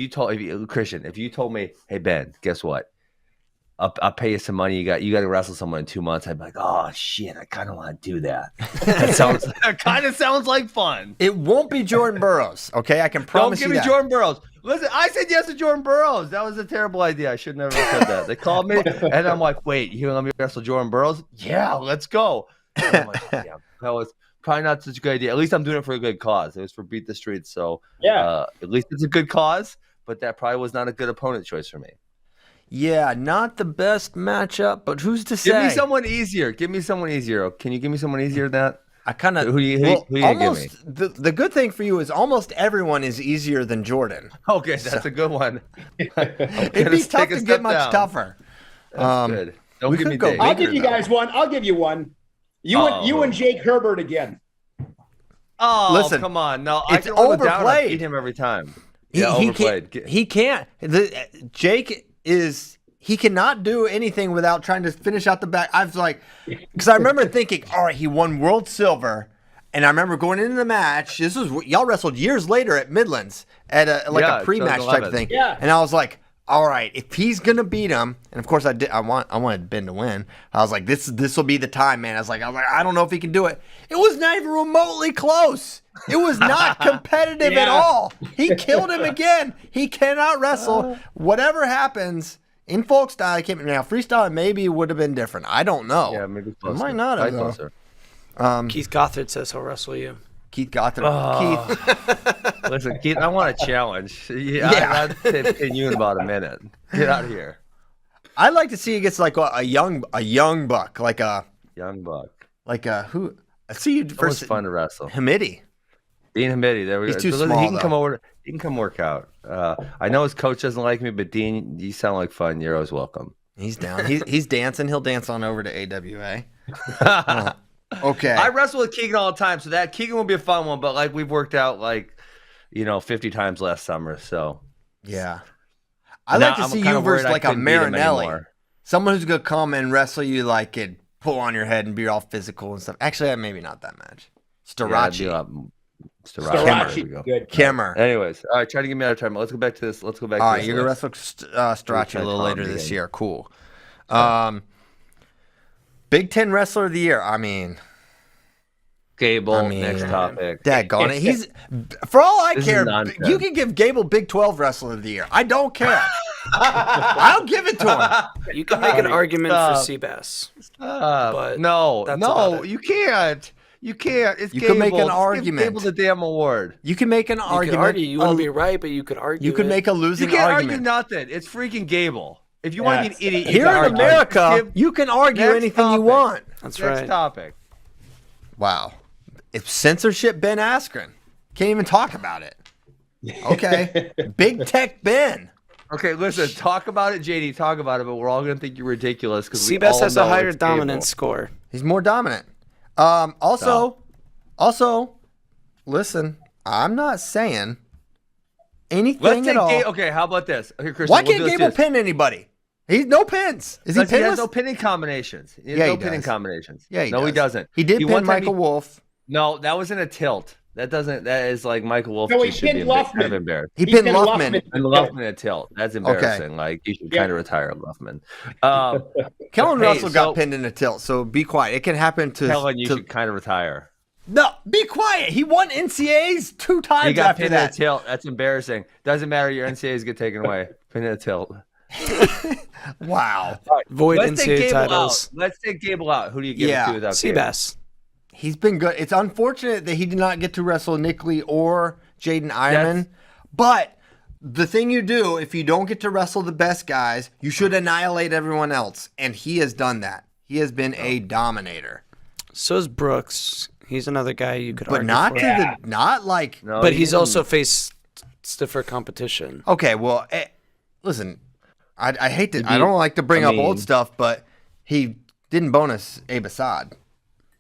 Christian, if you told me, hey Ben, guess what? I'll pay you some money. You got to wrestle someone in 2 months. I'd be like, oh shit, I kind of want to do that. That kind of sounds like fun. It won't be Jordan Burroughs, okay? I can promise you Don't give me that. Jordan Burroughs. Listen, I said yes to Jordan Burroughs. That was a terrible idea. I should never have said that. They called me, and I'm like, wait, you gonna let me wrestle Jordan Burroughs? Yeah, let's go. And I'm like, oh, yeah, that was probably not such a good idea. At least I'm doing it for a good cause. It was for Beat the Streets, so at least it's a good cause. But that probably was not a good opponent choice for me. Yeah, not the best matchup, but who's to say? Give me someone easier. Can you give me someone easier than that? I kind of who you give me? The good thing for you is almost everyone is easier than Jordan. Okay, that's a good one. It'd be tough to get much tougher. That's good. Don't we give could me go Dave. I'll bigger, give you though. guys one. I'll give you one. You and Jake Herbert again. Oh, Listen, come on. No, it's I can roll down and overplayed. beat him every time. He overplayed. He can't. Jake is. He cannot do anything without trying to finish out the back. I was like, because I remember thinking, all right, he won World Silver, and I remember going into the match. This was y'all wrestled years later at Midlands at a pre-match type of thing. Yeah. And I was like, all right, if he's gonna beat him, and of course I wanted Ben to win. I was like, this will be the time, man. I was like, I don't know if he can do it. It was not even remotely close. It was not competitive at all. He killed him again. He cannot wrestle. Whatever happens. In folk style, I can't. Now freestyle maybe would have been different. I don't know. Yeah, maybe It closer. might not have. Closer. Keith Gothard says he'll wrestle you. Keith Gothard. Oh. Listen, Keith, I want a challenge. I'll pin you in about a minute. Get out of here. I'd like to see against like a young buck, like a Young buck. who. I see you It was first. fun to wrestle. Hamidi. Dean Hamidi. There we He's go. too So small, He can though. come over. He can come work out. I know his coach doesn't like me, but Dean, you sound like fun. You're always welcome. He's down. He's dancing. He'll dance on over to AWA. Okay. I wrestle with Keegan all the time, so that Keegan will be a fun one. But like we've worked out 50 times last summer. So Yeah. I'd like to see you versus like a Marinelli. Someone who's going to come and wrestle you like and pull on your head and be all physical and stuff. Actually, maybe not that match. Starachi. Starachi, good. Kimmer. Anyways, all right, try to give me another time. Let's go back to this. All right, you're going to wrestle Starachi a little later this year. Cool. Big Ten Wrestler of the Year. I mean, Gable, next topic. Daggone it. He's, for all I This is care, nonsense. you can give Gable Big 12 Wrestler of the Year. I don't care. I'll give it to him. You can make an argument for Seabass. But no, that's about it. you can't. You can't. It's You Gable. can make an Just give argument. Gable the damn award. You can make an You argument. could argue. You wouldn't be right, but you could argue. You could it. make a You losing can't argue argument. nothing. It's freaking Gable. If you want to be an idiot, you Here can in argue. America, Just give- you can argue Next anything you topic. want. That's Next right. topic. Wow. It's censorship Ben Askren. Can't even talk about it. Okay. Big Tech Ben. Okay, listen. Talk about it, JD. Talk about it, but we're all gonna think you're ridiculous because Seabass has a higher dominance score. He's more dominant. Also, listen, I'm not saying anything Let's at take all. Okay, how about this? Okay, Christian, Why we'll can't do Gable this. pin anybody? He's no pins. Is he Because he has pinless? no pinning combinations. He has Yeah, no he pinning does. combinations. Yeah, he no, does. he doesn't. He did pin one time Michael Wolf. No, that was in a tilt. That is like Michael Wolf. No, he just should be pinned kind of Luffman. embarrassed. He He pinned pinned Luffman. Luffman. And Luffman a tilt. That's embarrassing. Like you should kind of retire Luffman. Kellen Hey, Russell got so- pinned in a tilt, so be quiet. It can happen to. Helen, you to- should kind of retire. No, be quiet. He won NCAAs 2 times You got after pinned in a that. tilt. That's embarrassing. Doesn't matter. Your NCAAs get taken away. Pinned in a tilt. Wow. Void Let's take NCAA Gable titles. out. Let's take Gable out. Who do you give Yeah. it to without Gable? Seabass. He's been good. It's unfortunate that he did not get to wrestle Nick Lee or Jaden Ironman. But the thing you do, if you don't get to wrestle the best guys, you should annihilate everyone else. And he has done that. He has been a dominator. So is Brooks. He's another guy you could But argue not for. to the not like But he's also faced stiffer competition. okay, well listen, I hate to. I don't like to bring up old mean- stuff, but he didn't bonus Abe Assad,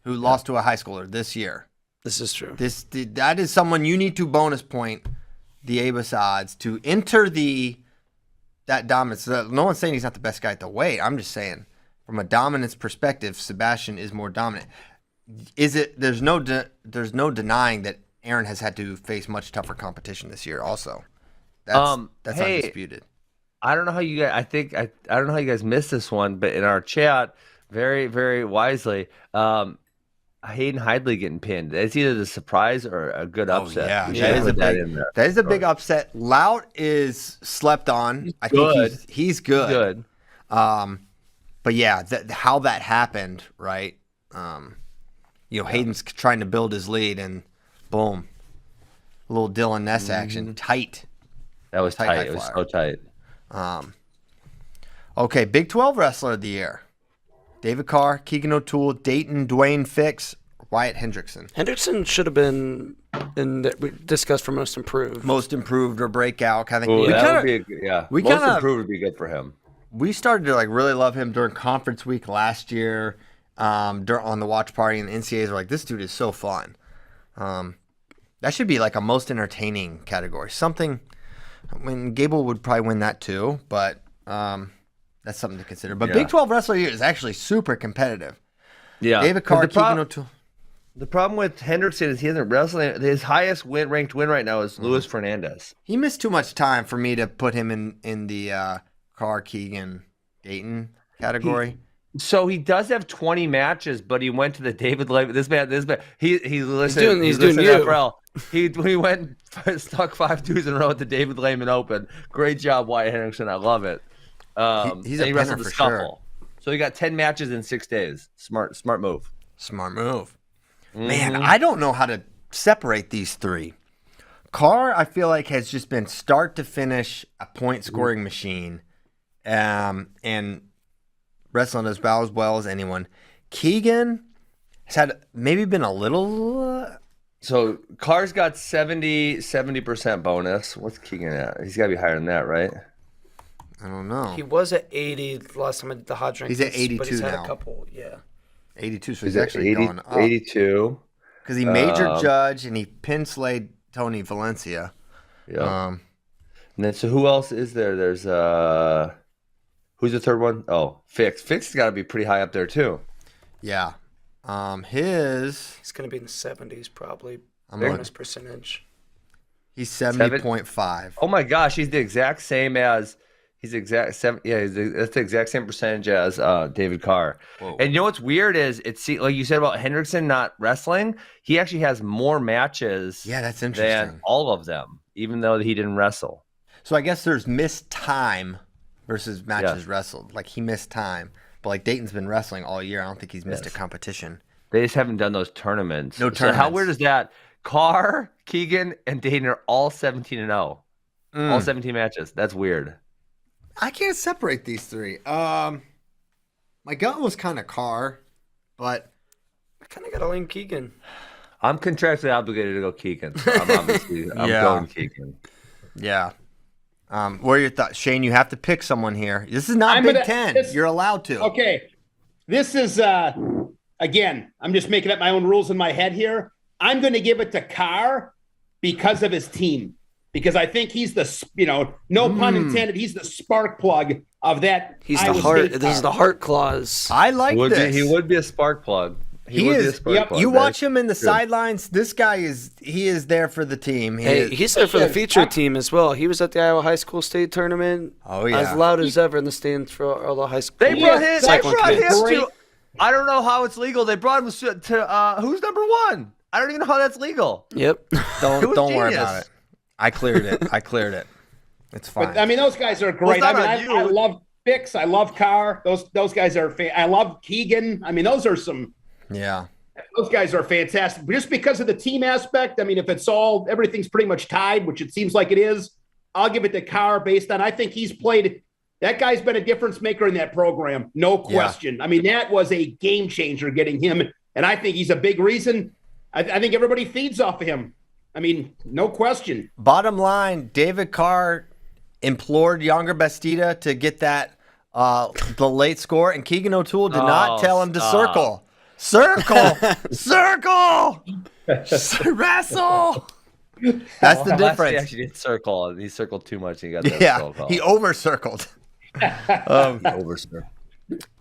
who lost to a high schooler this year. This is true. That is someone you need to bonus point the Abe Assads to enter that dominance. No one's saying he's not the best guy at the weight. I'm just saying from a dominance perspective, Sebastian is more dominant. There's no denying that Aaron has had to face much tougher competition this year. Also, that's hey, undisputed. I don't know how you guys. I don't know how you guys missed this one, but in our chat, very very wisely, Hayden Hidley getting pinned. It's either the surprise or a good upset. Yeah, You that should is a put that big. in there. That is a big upset. Lout is slept on. I good. think he's good. Good. But yeah, how that happened, right? Hayden's trying to build his lead, and boom, a little Dylan Ness action, tight. That was Tight, tight. high It was flyer. so tight. Okay, Big 12 Wrestler of the Year. David Carr, Keegan O'Toole, Dayton, Dwayne Fix, Wyatt Hendrickson. Hendrickson should have been we discussed for most improved. Most improved or breakout kind of thing. Ooh, We that kinda- would be a good, yeah. we Most kinda- improved would be good for him. we started to really love him during conference week last year, on the watch party, and the NCAAs were like, this dude is so fun. That should be like a most entertaining category. Something, Gable would probably win that too, but that's something to consider. But Yeah. Big 12 Wrestler of the Year is actually super competitive. Yeah. David Carr, The Keegan O'Toole. The problem with Hendrickson is he isn't wrestling. His highest ranked win right now is Luis Fernandez. He missed too much time for me to put him in the Carr, Keegan, Dayton category. So he does have 20 matches, but he went to the David Lay. This man. He's doing you. FRL. He went stuck 5 twos in a row at the David Lehman Open. Great job, Wyatt Hendrickson. I love it. He's and a he wrestled pinner the for scuffle. So he got 10 matches in 6 days. Smart move. Smart move. Man, I don't know how to separate these three. Carr, I feel like, has just been start to finish a point scoring machine, and wrestling as well as anyone. Keegan has had maybe been a little. So Carr's got 70% bonus. What's Keegan at? He's got to be higher than that, right? I don't know. He was at 80 last time I did the hot drink. He's at 82 but he's had now. a couple, yeah. 82, so he's He's actually 80, gone up. 82. Because he majored Judge and he pin slayed Tony Valencia. Yeah. And then, so who else is there? There's who's the third one? Oh, Fix. Fix has got to be pretty high up there too. Yeah. He's going to be in the 70s probably. Bonus percentage. He's 70.5. Oh my gosh, he's the exact same as that's the exact same percentage as David Carr. Whoa. And you know what's weird is like you said about Hendrickson not wrestling, he actually has more matches Yeah, that's than interesting. all of them, even though he didn't wrestle. So I guess there's missed time versus matches wrestled. Like he missed time, but like Dayton's been wrestling all year. I don't think he's missed a competition. They just haven't done those tournaments. No So how tournaments. weird is that? Carr, Keegan, and Dayton are all 17-0. All 17 matches. That's weird. I can't separate these three. My gut was kind of Carr, but I kind of got to lean Keegan. I'm contractually obligated to go Keegan. So I'm Yeah. going Keegan. yeah. What are your thoughts, Shane? You have to pick someone here. This is not I'm Big gonna- Ten. this- You're allowed to. Okay. This is again, I'm just making up my own rules in my head here. I'm going to give it to Carr because of his team. Because I think he's the, no pun intended, he's the spark plug of that. He's Iowa the heart. State This is the Carr. heart clause. I like this. He would be a spark plug. He would be a is. spark Yep. plug, You right? watch him in the sidelines. This guy is there for the team. Hey, he's there for the feature team as well. He was at the Iowa High School State Tournament. Oh, yeah. As loud as ever in the stands for all the high school. They brought him. They cycling brought him kids. to. I don't know how it's legal. They brought him to who's number one? I don't even know how that's legal. Yep. It don't was worry genius. about it. I cleared it. It's fine. But I mean, those guys are great. Well, it's not I on mean, you. I love Fix. I love Carr. Those guys are. I love Keegan. I mean, those are some. yeah. Those guys are fantastic. But just because of the team aspect, I mean, if it's everything's pretty much tied, which it seems like it is, I'll give it to Carr based on, I think he's played, that guy's been a difference maker in that program. No question. I mean, that was a game changer getting him. And I think he's a big reason. I think everybody feeds off of him. I mean, no question. Bottom line, David Carr implored Younger Bastida to get that the late score, and Keegan O'Toole did not tell him to circle. Circle! Circle! Wrestle! That's the difference. He actually did circle. He circled too much. And he got that circle. He over-circled.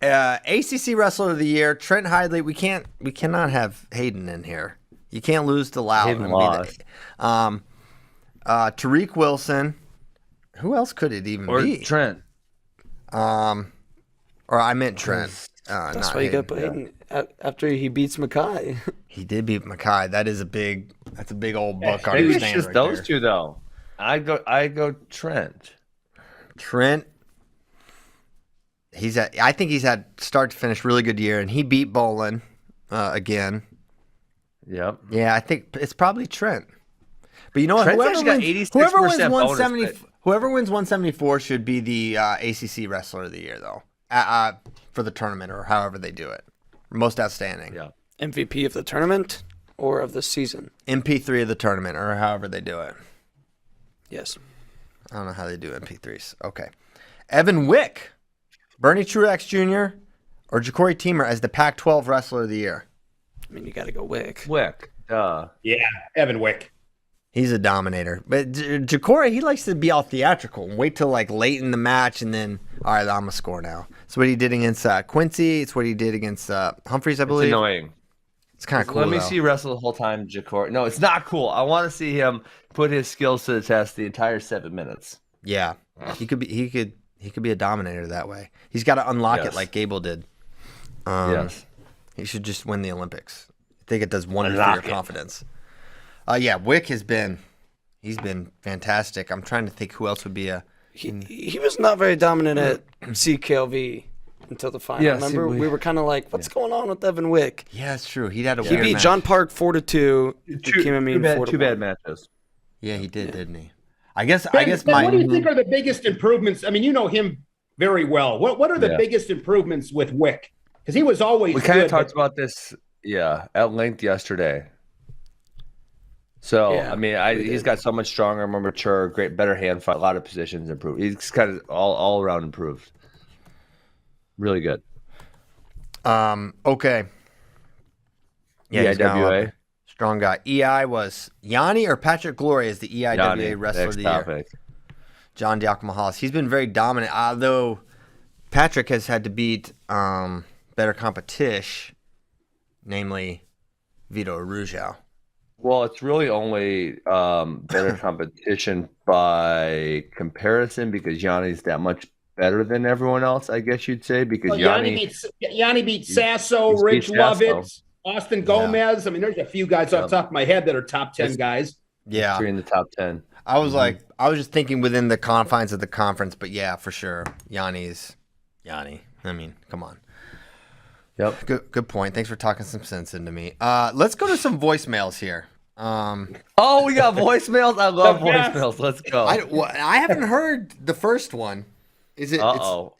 ACC Wrestler of the Year, Trent Hidley. We cannot have Hayden in here. You can't lose to Loud. Hayden lost. Tariq Wilson. Who else could it even be? Trent. Or I meant Trent. That's why you got to put Hayden after he beats Mackay. He did beat Mackay. That's a big old buck on Maybe your it's stand just right those there. two though. I go Trent. Trent. I think he's had start to finish really good year, and he beat Bolin again. Yep. Yeah, I think it's probably Trent. But you know what? Trent's actually got 86% bonus. Whoever wins 174 should be the ACC Wrestler of the Year, though, for the tournament or however they do it. Most outstanding. Yeah. MVP of the tournament or of the season? MP3 of the tournament or however they do it. Yes. I don't know how they do MP3s. Okay. Evan Wick, Bernie Truax Jr., or Ja'Cory Teamer as the Pac-12 Wrestler of the Year. I mean, you got to go Wick. Wick. Yeah, Evan Wick. He's a dominator. But Ja'Cory, he likes to be all theatrical and wait till like late in the match and then, all right, I'm going to score now. It's what he did against Quincy. It's what he did against Humphreys, I believe. It's annoying. It's kind of cool. Let me see wrestle the whole time, Ja'Cory. No, it's not cool. I want to see him put his skills to the test the entire 7 minutes. Yeah, he could be a dominator that way. He's got to unlock it like Gable did. Yes, he should just win the Olympics. I think it does wonders for your confidence. Wick he's been fantastic. I'm trying to think who else would be a. He was not very dominant at CKLV until the final. Yes, remember, we were kind of like, what's going on with Evan Wick? Yeah, it's true. He had a He weird beat match. John Park 4-2. Two bad matches. Yeah, he did, didn't he? I guess Ben, what do you think are the biggest improvements? I mean, you know him very well. What are the biggest improvements with Wick? Because he was always We kind of good, talked about this, at length yesterday. So I mean, he's got so much stronger, more mature, better hand fight, a lot of positions improved. He's kind of all around improved. Really good. Okay. Yeah, EIWA. Strong guy. EI was Yanni or Patrick Glory as the EIWA Yanni, Wrestler of the next Year. John Diakomahalis. He's been very dominant, although Patrick has had to beat better competition, namely Vito Arujau. Well, it's really only better competition by comparison because Yanni's that much better than everyone else, I guess you'd say. Because Yanni beat Sasso, Rich Lovitz, Austin Gomez. I mean, there's a few guys off the top of my head that are top 10 guys. Yeah. Three in the top 10. I was I was just thinking within the confines of the conference, but yeah, for sure. Yanni's Yanni. I mean, come on. Yep. Good point. Thanks for talking some sense into me. Let's go to some voicemails here. We got voicemails. I love voicemails. Let's go. I haven't heard the first one. Is it?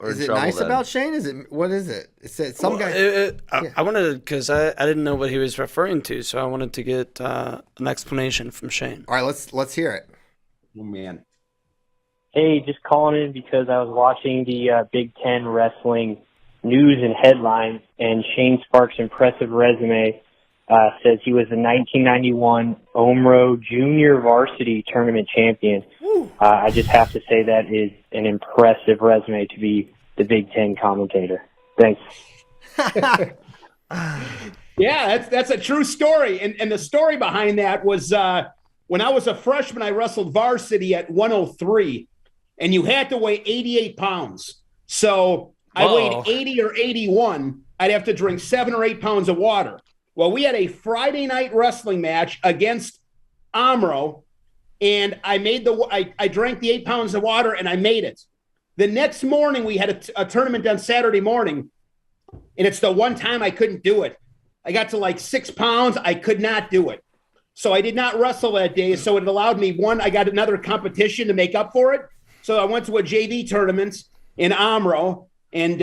Is it nice then. about Shane? Is it? What is it? It said some guy. I wanted because I didn't know what he was referring to, so I wanted to get an explanation from Shane. All right, let's hear it. Oh man. Hey, just calling in because I was watching the Big Ten wrestling news and headlines, and Shane Sparks' impressive resume says he was the 1991 OMRO Junior Varsity Tournament champion. I just have to say that is an impressive resume to be the Big Ten commentator. Thanks. Yeah, that's a true story. And the story behind that was when I was a freshman, I wrestled varsity at 103, and you had to weigh 88 pounds. So I weighed 80 or 81. I'd have to drink 7 or 8 pounds of water. Well, we had a Friday night wrestling match against Omro, and I drank the 8 pounds of water, and I made it. The next morning, we had a tournament on Saturday morning, and it's the one time I couldn't do it. I got to like 6 pounds. I could not do it. So I did not wrestle that day. So it allowed me, I got another competition to make up for it. So I went to a JV tournament in Omro and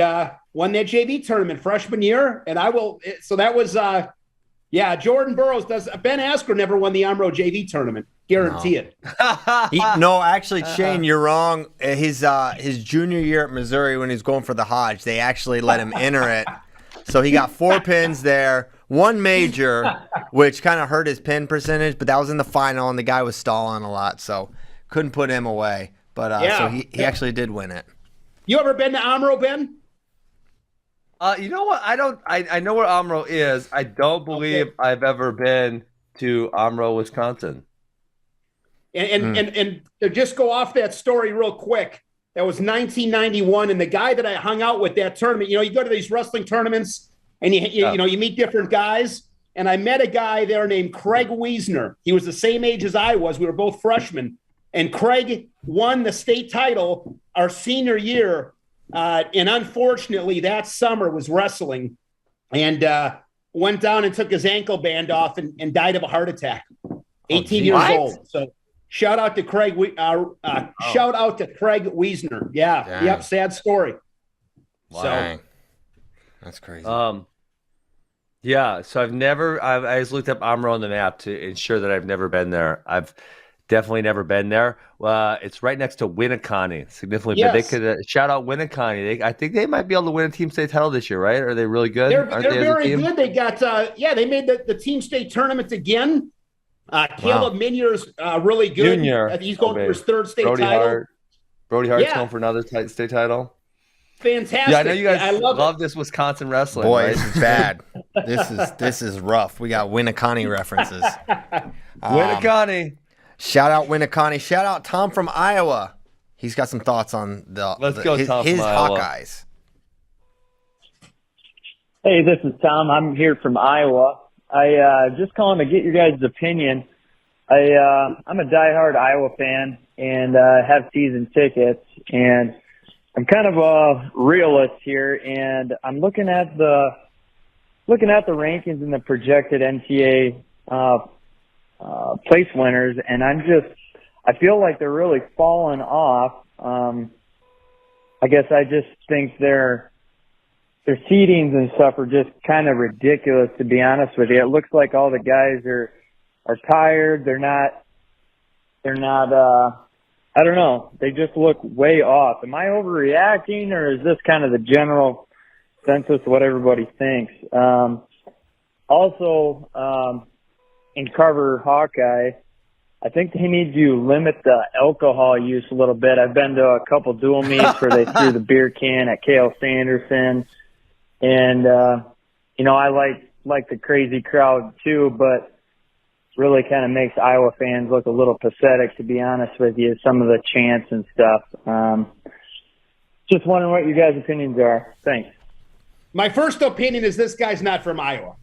won that JV tournament freshman year. And so that was, Jordan Burroughs Ben Askren never won the Omro JV tournament. Guarantee it. No, actually, Shane, you're wrong. His junior year at Missouri, when he was going for the Hodge, they actually let him enter it. So he got 4 pins there, 1 major, which kind of hurt his pin percentage, but that was in the final, and the guy was stalling a lot, so couldn't put him away. But so he actually did win it. You ever been to Amro, Ben? You know what? I know where Amro is. I don't believe I've ever been to Amro, Wisconsin. And to just go off that story real quick, that was 1991, and the guy that I hung out with that tournament, you go to these wrestling tournaments, and you meet different guys, and I met a guy there named Craig Wiesner. He was the same age as I was. We were both freshmen, and Craig won the state title our senior year, and unfortunately that summer was wrestling, and went down and took his ankle band off and died of a heart attack. 18 years old. So shout out to Craig. Shout out to Craig Wiesner. Yeah. Dang. Yep. Sad story. Wow. So that's crazy. Yeah. So I just looked up Amro on the map to ensure that I've never been there. I've definitely never been there. It's right next to Winneconne, significantly. Yes. But they could shout out Winneconne. I think they might be able to win a team state title this year, right? Are they really good? They're Aren't they very good. They got they made the team state tournament again. Caleb Minier's really good. Junior. He's going for his 3rd state title. Brody Hart's going for another state title. Fantastic. Yeah, I know you guys I love this Wisconsin wrestling. Boy, right? this is bad. This is rough. We got Winneconne references. Winneconne. Shout out Winneconne. Shout out Tom from Iowa. He's got some thoughts on Tom his from Iowa. Hawkeyes. Hey, this is Tom. I'm here from Iowa. I just calling to get your guys' opinion. I'm a diehard Iowa fan and have season tickets, and I'm kind of a realist here, and I'm looking at the rankings and the projected NCAA place winners, and I feel like they're really falling off. I guess I just think their seedings and stuff are just kind of ridiculous, to be honest with you. It looks like all the guys are tired. They're not, I don't know. They just look way off. Am I overreacting, or is this kind of the general census of what everybody thinks? Also, in Carver Hawkeye, I think they need to limit the alcohol use a little bit. I've been to a couple dual meets where they threw the beer can at Cale Sanderson. And, I like the crazy crowd too, but really kind of makes Iowa fans look a little pathetic, to be honest with you, some of the chants and stuff. Just wondering what your guys' opinions are. Thanks. My first opinion is this guy's not from Iowa.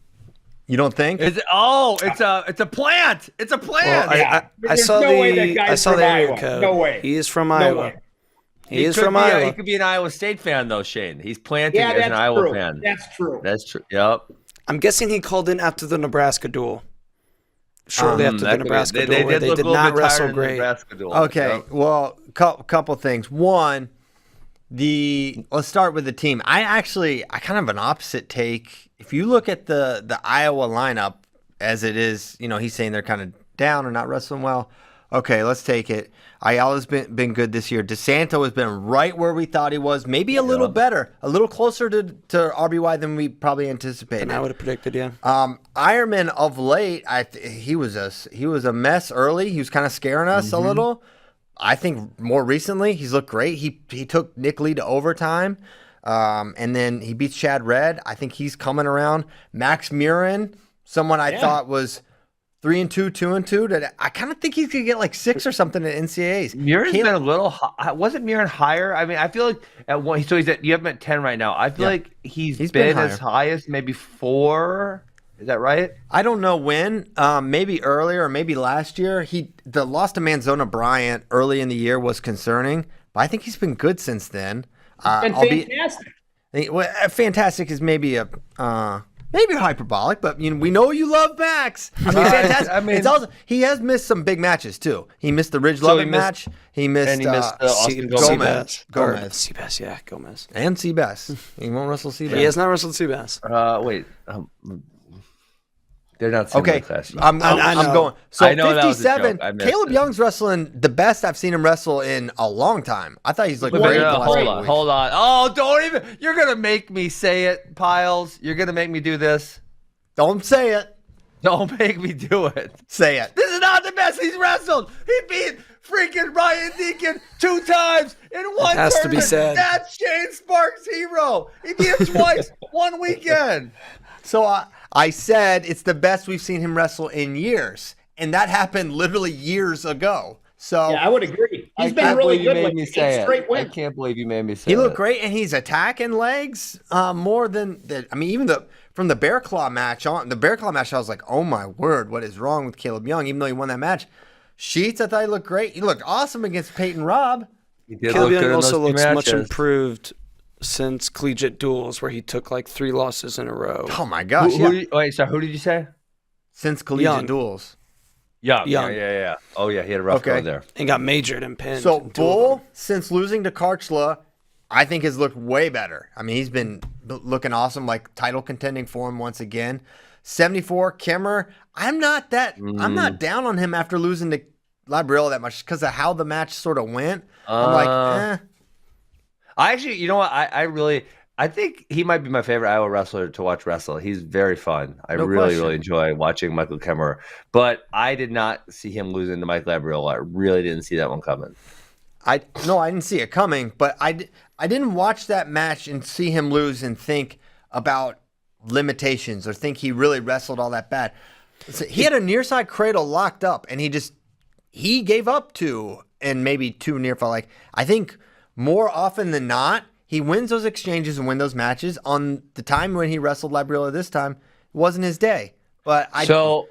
You don't think? It's a plant. It's a plant. Well, I saw the area code. No way. He is from No Iowa. way. He is from Iowa. He could be an Iowa State fan, though, Shane. He's planting as an that's Iowa true. fan. That's true. That's true. Yep. I'm guessing he called in after the Nebraska duel. Shortly after the Nebraska duel, where they did not wrestle great. Okay, Yep. well, couple things. One, let's start with the team. I kind of have an opposite take. If you look at the Iowa lineup as it is, he's saying they're kind of down or not wrestling well. Okay, let's take it. Ayala's been good this year. DeSanto has been right where we thought he was, maybe a little better, a little closer to RBY than we probably anticipated. And I would have predicted, yeah. Ironman of late, he was a mess early. He was kind of scaring us a little. I think more recently he's looked great. He took Nick Lee to overtime, and then he beats Chad Red. I think he's coming around. Max Murin, someone I thought was 3-2, 2-2. That I kind of think he's gonna get like 6 or something at NCAAs. Murin's been a little. Wasn't Murin higher? I mean, I feel like at one. So you have him at 10 right now. I feel like he's been as high as maybe 4. Is that right? I don't know when. Maybe earlier or maybe last year. The loss to Manzona Bryant early in the year was concerning, but I think he's been good since then. Fantastic. Fantastic is maybe maybe hyperbolic, but we know you love Max. I mean, fantastic. It's also, he has missed some big matches too. He missed the Ridge Lovett match. He missed Austin Gomez. Seabass, yeah, Gomez. And Seabass. He won't wrestle Seabass. He has not wrestled Seabass. Wait. They're not similar Okay, class. I'm I know. going. So I know that was a 57. joke. I missed Caleb it. Young's wrestling the best I've seen him wrestle in a long time. I thought he's like Wait, great the no, last hold couple on, weeks. hold on. Oh, don't even. You're gonna make me say it, Piles. You're gonna make me do this. Don't say it. Don't make me do it. Say it. This is not the best he's wrestled. He beat freaking Ryan Deacon 2 times in one has to be tournament. said. That's Shane Sparks' hero. He beat him twice one weekend. So I said it's the best we've seen him wrestle in years, and that happened literally years ago. So Yeah, I would agree. He's been can't really believe you good. made Like me 8 say straight it. I wins. can't believe you made me say he it. looked great, and he's attacking legs more than that. I mean, even from the Bear Claw match on the Bear Claw match, I was like, oh my word, what is wrong with Caleb Young? Even though he won that match, Sheets, I thought he looked great. He looked awesome against Peyton Robb. He did Caleb look good Young in also those 2 looks much matches. improved since collegiate duels, where he took like 3 losses in a row. Oh my gosh, Wait, so who did you say? Since collegiate Young. duels. Young. Young. Yeah. Oh yeah, he had a rough Okay. go there. And got majored and pinned. So in 2 of Bull, them. since losing to Karchla, I think has looked way better. I mean, he's been looking awesome, like title contending for him once again. 74, Kimmer. I'm not down on him after losing to Labriola that much because of how the match sort of went. I'm like, I actually, you know what? I think he might be my favorite Iowa wrestler to watch wrestle. He's very fun. I No really question. enjoy watching Michael Kemmerer. But I did not see him losing to Mike Labriola. I really didn't see that one coming. I didn't see it coming, but I didn't watch that match and see him lose and think about limitations or think he really wrestled all that bad. So he had a near side cradle locked up, and he gave up 2 and maybe 2 near fall. Like I think more often than not, he wins those exchanges and win those matches. On the time when he wrestled Labriola this time, it wasn't his day. But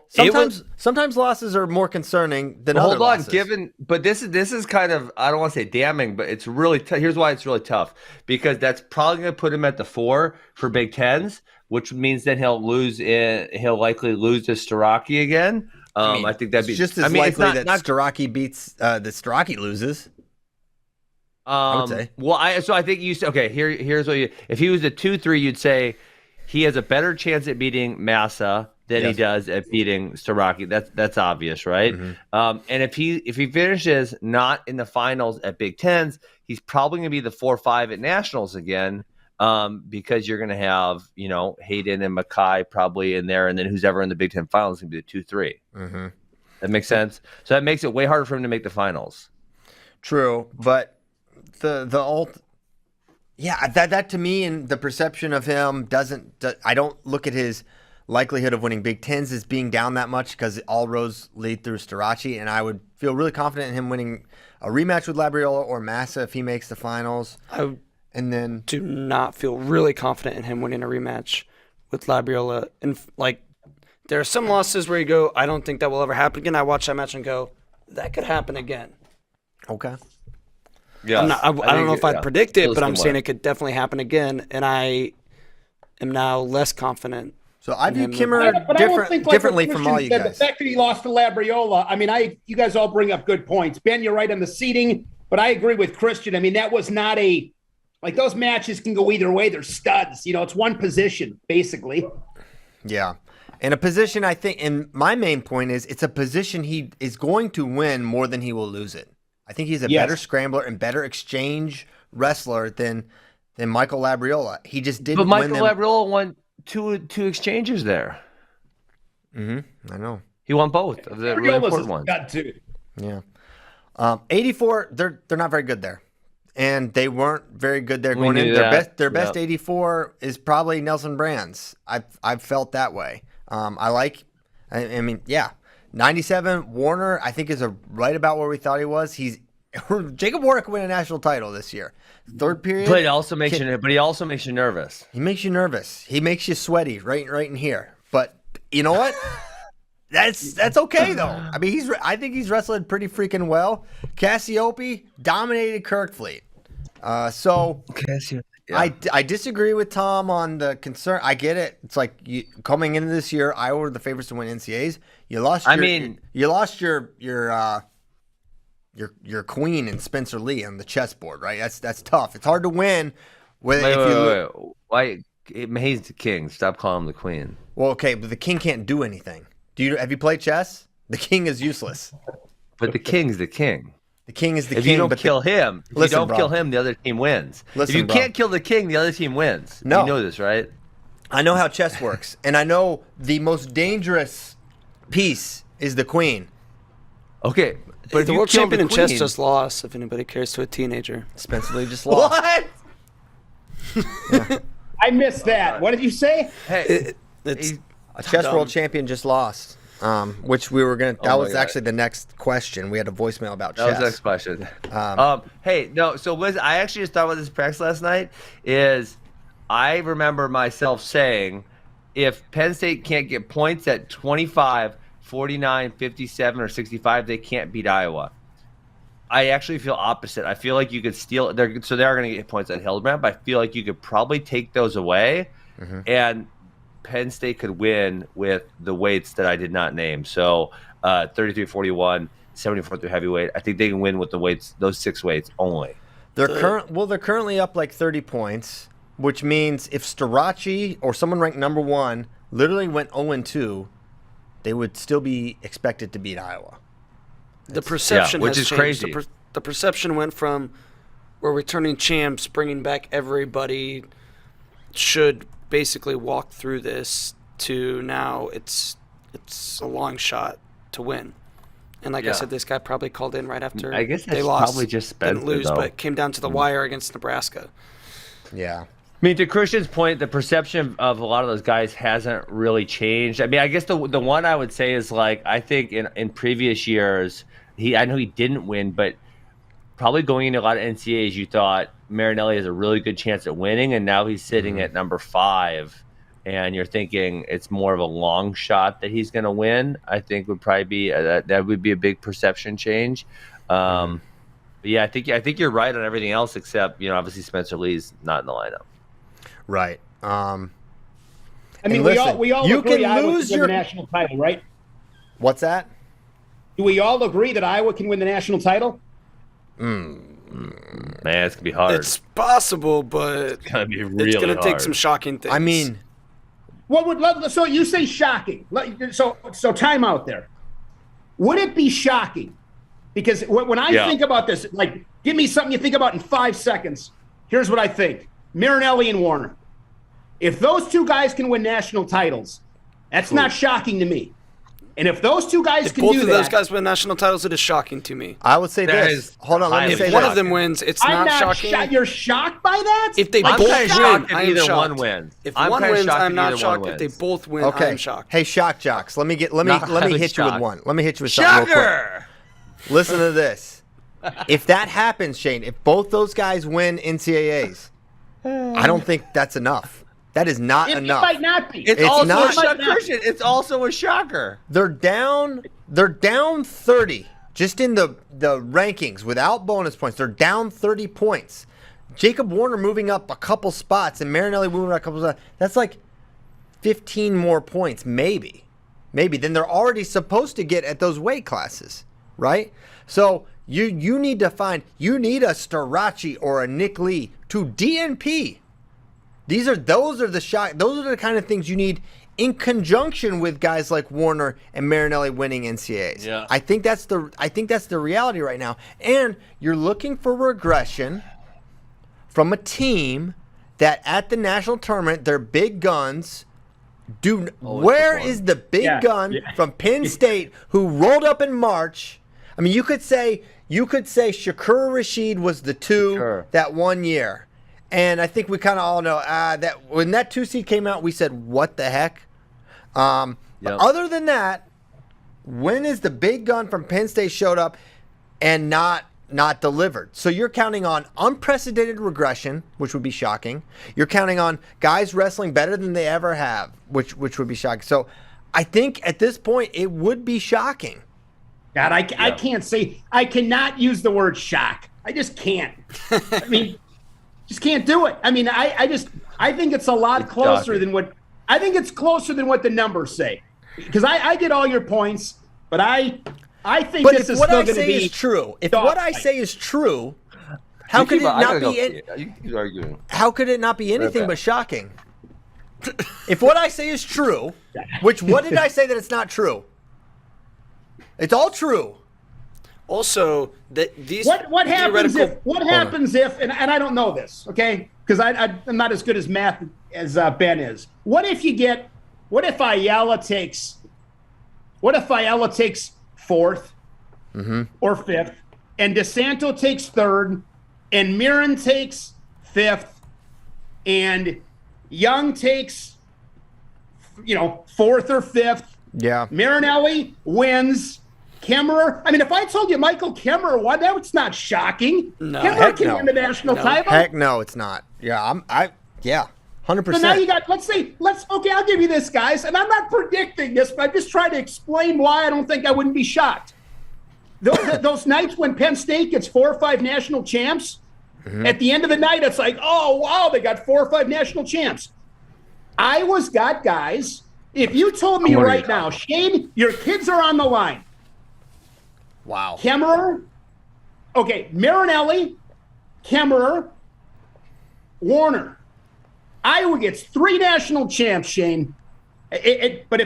sometimes losses are more concerning than other Hold on, losses. but this is kind of, I don't want to say damning, but it's really here's why it's really tough, because that's probably going to put him at the 4 for Big Tens, which means that he'll likely lose to Starocki again. I think that'd be just as likely that Starocki beats that Starocki loses. I would say. Well, I think you said, okay, here's what if he was a 2-3, you'd say he has a better chance at beating Massa than he does at beating Starocki. That's obvious, right? Mm-hmm. And if he finishes not in the finals at Big Tens, he's probably going to be the 4-5 at Nationals again, because you're going to have, Hayden and Mackay probably in there, and then who's ever in the Big Ten finals is going to be the 2-3. Mm-hmm. That makes sense. So that makes it way harder for him to make the finals. True, but that to me and the perception of him I don't look at his likelihood of winning Big Tens as being down that much because all roads lead through Starocci, and I would feel really confident in him winning a rematch with Labriola or Massa if he makes the finals. And then do not feel really confident in him winning a rematch with Labriola. And there are some losses where you go, I don't think that will ever happen again. I watch that match and go, that could happen again. Okay. Yeah, I don't know if I'd predict it, but I'm saying similar. it could definitely happen again, and I am now less confident. So I view him Kimmer But I don't think, like differently what from all Christian you said, guys. the fact that he lost to Labriola, I mean, you guys all bring up good points. Ben, you're right on the seating, but I agree with Christian. I mean, that was not those matches can go either way. They're studs. It's one position, basically. Yeah. And a position, I think, and my main point is it's a position he is going to win more than he will lose it. I think he's a better scrambler and better exchange wrestler than Michael Labriola. He just didn't But win Michael them. Labriola won two exchanges there. I know. He won both of the really Labriola's important a ones. stud, too. Yeah. 84, they're not very good there. And they weren't very good there going in. knew Their that. best 84 is probably Nelson Brands. I've felt that way. I mean, 97, Warner, I think is right about where we thought he was. Jacob Warner could win a national title this year. Third period. But he also makes you nervous. He makes you nervous. He makes you sweaty right in here. But you know what? That's okay though. I mean, I think he's wrestling pretty freaking well. Cassiope dominated Kirkfleet. I disagree with Tom on the concern. I get it. It's like coming into this year, Iowa were the favorites to win NCAAs. You lost. You lost your queen in Spencer Lee on the chessboard, right? That's tough. It's hard to win. Wait. He's the king. Stop calling him the queen. Well, okay, but the king can't do anything. Have you played chess? The king is useless. But the king's the king. The king is the If king. you don't but kill him, if Listen, you don't bro. kill him, the other team wins. Listen, if you bro. can't kill the king, the other team wins. No. You know this, right? I know how chess works, and I know the most dangerous piece is the queen. Okay, but if The you world kill champion the in chess queen- just lost, if anybody cares, to a teenager. Spencer Lee just lost. What? I missed that. What did you say? Hey, It's A chess dumb. world champion just lost. Which we were gonna. That my was God. actually the next question. We had a voicemail about that was chess. the next question. Hey, no. So Liz, I actually just thought about this practice last night. I remember myself saying, if Penn State can't get points at 25, 49, 57, or 65, they can't beat Iowa. I actually feel opposite. I feel like you could steal. So they are going to get points at Hildebrand, but I feel like you could probably take those away, and Penn State could win with the weights that I did not name. So 33-41, 74 through heavyweight. I think they can win with the weights, those 6 weights only. They're currently up like 30 points, which means if Starachi or someone ranked number 1 literally went 0-2, they would still be expected to beat Iowa. The perception which has is changed. crazy. The perception went from we're returning champs, bringing back everybody should basically walk through this, to now it's a long shot to win. And like I Yeah. said, this guy probably called in right after I guess they that's lost. probably just Didn't Spencer, lose, though. but came down to the wire against Nebraska. Yeah. I mean, to Christian's point, the perception of a lot of those guys hasn't really changed. I mean, I guess the one I would say is, like, I think in previous years, I know he didn't win, but probably going into a lot of NCAAs, you thought Marinelli has a really good chance at winning, and now he's sitting at number 5, and you're thinking it's more of a long shot that he's going to win. I think would probably be that would be a big perception change. But yeah, I think you're right on everything else except, obviously Spencer Lee's not in the lineup. Right. I mean, listen, we all you agree can Iowa lose can win your- the national title, right? What's that? Do we all agree that Iowa can win the national title? Man, it's gonna be hard. It's possible, but It's gonna be really it's going to take hard. some shocking things. I mean, So you say shocking. So time out there. Would it be shocking? Because when I think about this, like, give me something you think about in 5 seconds. Here's what I think. Marinelli and Warner. If those 2 guys can win national titles, that's not shocking to me. And if those 2 guys if can both do of that, those guys win national titles, it is shocking to me. I would say That this. is Hold on, let me highly say If this. one of them wins, it's I'm not not shocking. You're shocked by that? If they I'm both kinda win, shocked if I am either shocked. one wins. If I'm one kinda wins, shocked I'm if not either one shocked. If wins. they both win, Okay. I'm shocked. Hey, shock jocks. Let me Not hit you with shocked. one. Let me hit you with something real quick. Shocker! Listen to this. If that happens, Shane, if both those guys win NCAAs, I don't think that's enough. That is not It enough. might not be. It's It's also not- a shock, Christian. It's also a shocker. They're down 30 just in the rankings without bonus points. They're down 30 points. Jacob Warner moving up a couple spots and Marinelli moving up a couple spots. That's like 15 more points, maybe than they're already supposed to get at those weight classes, right? So you need a Starachi or a Nick Lee to DNP. Those are the kind of things you need in conjunction with guys like Warner and Marinelli winning NCAAs. Yeah. I think that's the reality right now. And you're looking for regression from a team that at the national tournament, their big guns where perform. is the big gun from Penn State who rolled up in March? I mean, you could say Shakur Rashid was the 2 that 1 year. And I think we kind of all know that when that 2 seed came out, we said, what the heck? But other than that, when is the big gun from Penn State showed up and not delivered? So you're counting on unprecedented regression, which would be shocking. You're counting on guys wrestling better than they ever have, which would be shocking. So I think at this point, it would be shocking. God, I can't say, I cannot use the word shock. I just can't. I mean, just can't do it. I mean, I think it's a lot closer than what the numbers say. Because I get all your points, but I think But this if is what still I going to say be is true, how You could keep it not arguing. be? You keep arguing. How could it not be anything back. but shocking? If what I say is true, which what did I say that it's not true? It's all true. Also, these What happens theoretical- if and I don't know this, okay? Because I'm not as good as math as Ben is. What if Ayala takes fourth or fifth, and DeSanto takes third, and Mirren takes fifth, and Young takes, fourth or fifth. Yeah. Marinelli wins. Kimmerer. I mean, if I told you Michael Kimmerer won, that's not shocking. No, Kimmerer heck can no. win the national title. Heck no, it's not. Yeah, 100%. So now you got, okay, I'll give you this, guys. And I'm not predicting this, but I'm just trying to explain why I don't think I wouldn't be shocked. Those nights when Penn State gets 4 or 5 national champs, at the end of the night, it's like, oh, wow, they got 4 or 5 national champs. Iowa's got guys. If you told me right now, Shane, your kids are on the line. Wow. Kimmerer, okay, Marinelli, Kimmerer, Warner. Iowa gets 3 national champs, Shane. But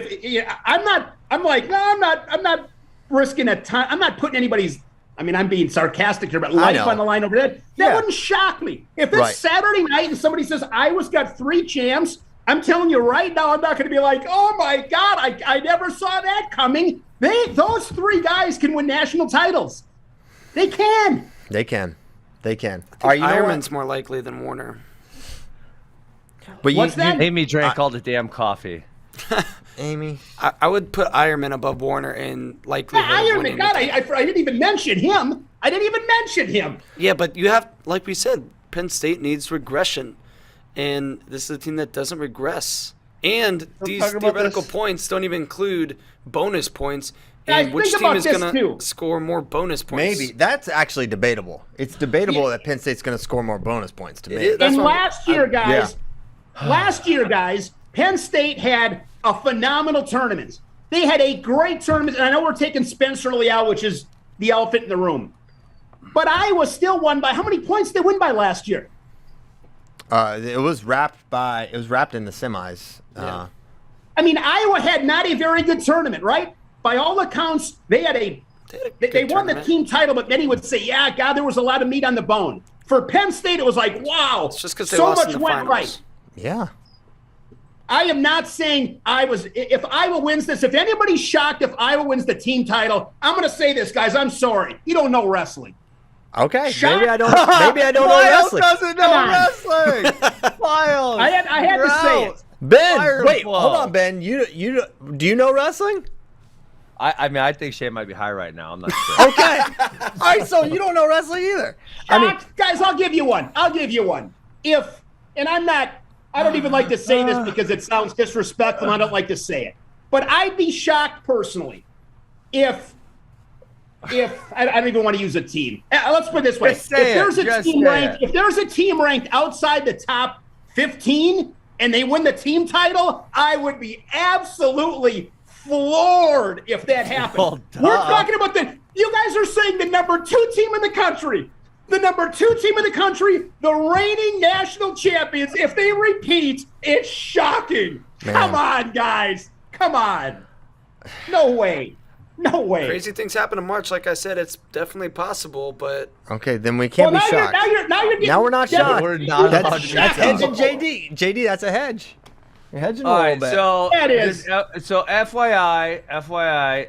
I'm not risking a ton. I'm not putting anybody's. I mean, I'm being sarcastic here, but life on the line over there. That wouldn't shock me. If it's Saturday night and somebody says Iowa's got 3 champs, I'm telling you right now, I'm not going to be like, oh my God, I never saw that coming. Those 3 guys can win national titles. They can. They can. All right, Ironman's more likely than Warner. But What's that? Amy drank all the damn coffee. Amy? I would put Ironman above Warner in likelihood. Ironman, God, I didn't even mention him. Yeah, but you have, like we said, Penn State needs regression. And this is a team that doesn't regress. And these theoretical points don't even include bonus points. And Guys, which think team about is this going to score more bonus points? Maybe. That's actually debatable. It's debatable that Penn State's going to score more bonus points to me. That's And what last year, guys, Penn State had a phenomenal tournament. They had a great tournament, and I know we're taking Spencer Lee out, which is the elephant in the room. But Iowa still won by how many points did they win by last year? It was wrapped in the semis. Yeah. I mean, Iowa had not a very good tournament, right? By all accounts, they won the team title, but many would say, yeah, God, there was a lot of meat on the bone. For Penn State, it was like, wow, It's just because they so lost much in the went finals. right. Yeah. I am not saying if Iowa wins this, if anybody's shocked if Iowa wins the team title, I'm going to say this, guys. I'm sorry. You don't know wrestling. Okay. Shot- Maybe I don't know Miles wrestling. doesn't know wrestling. Miles. I had to say it. Ben, Fire wait, flow. hold on, Ben. Do you know wrestling? I mean, I think Shane might be high right now. I'm not sure. Okay. All right, so you don't know wrestling either. Guys, I'll give you one. I don't even like to say this because it sounds disrespectful. I don't like to say it. But I'd be shocked personally if I don't even want to use a team. Let's put it this way. If there's a team ranked outside the top 15 and they win the team title, I would be absolutely floored if that happened. Well, We're talking about you guys are saying the number 2 team in the country. The number 2 team in the country, the reigning national champions, if they repeat, it's shocking. Man. Come on, guys. Come on. No way. Crazy things happen in March. Like I said, it's definitely possible, but Okay, then we can't be shocked. Now we're not shocked. We're not That's allowed to be hedging shocked. JD, that's a hedge. You're hedging a All little right, bit. so That is. so FYI,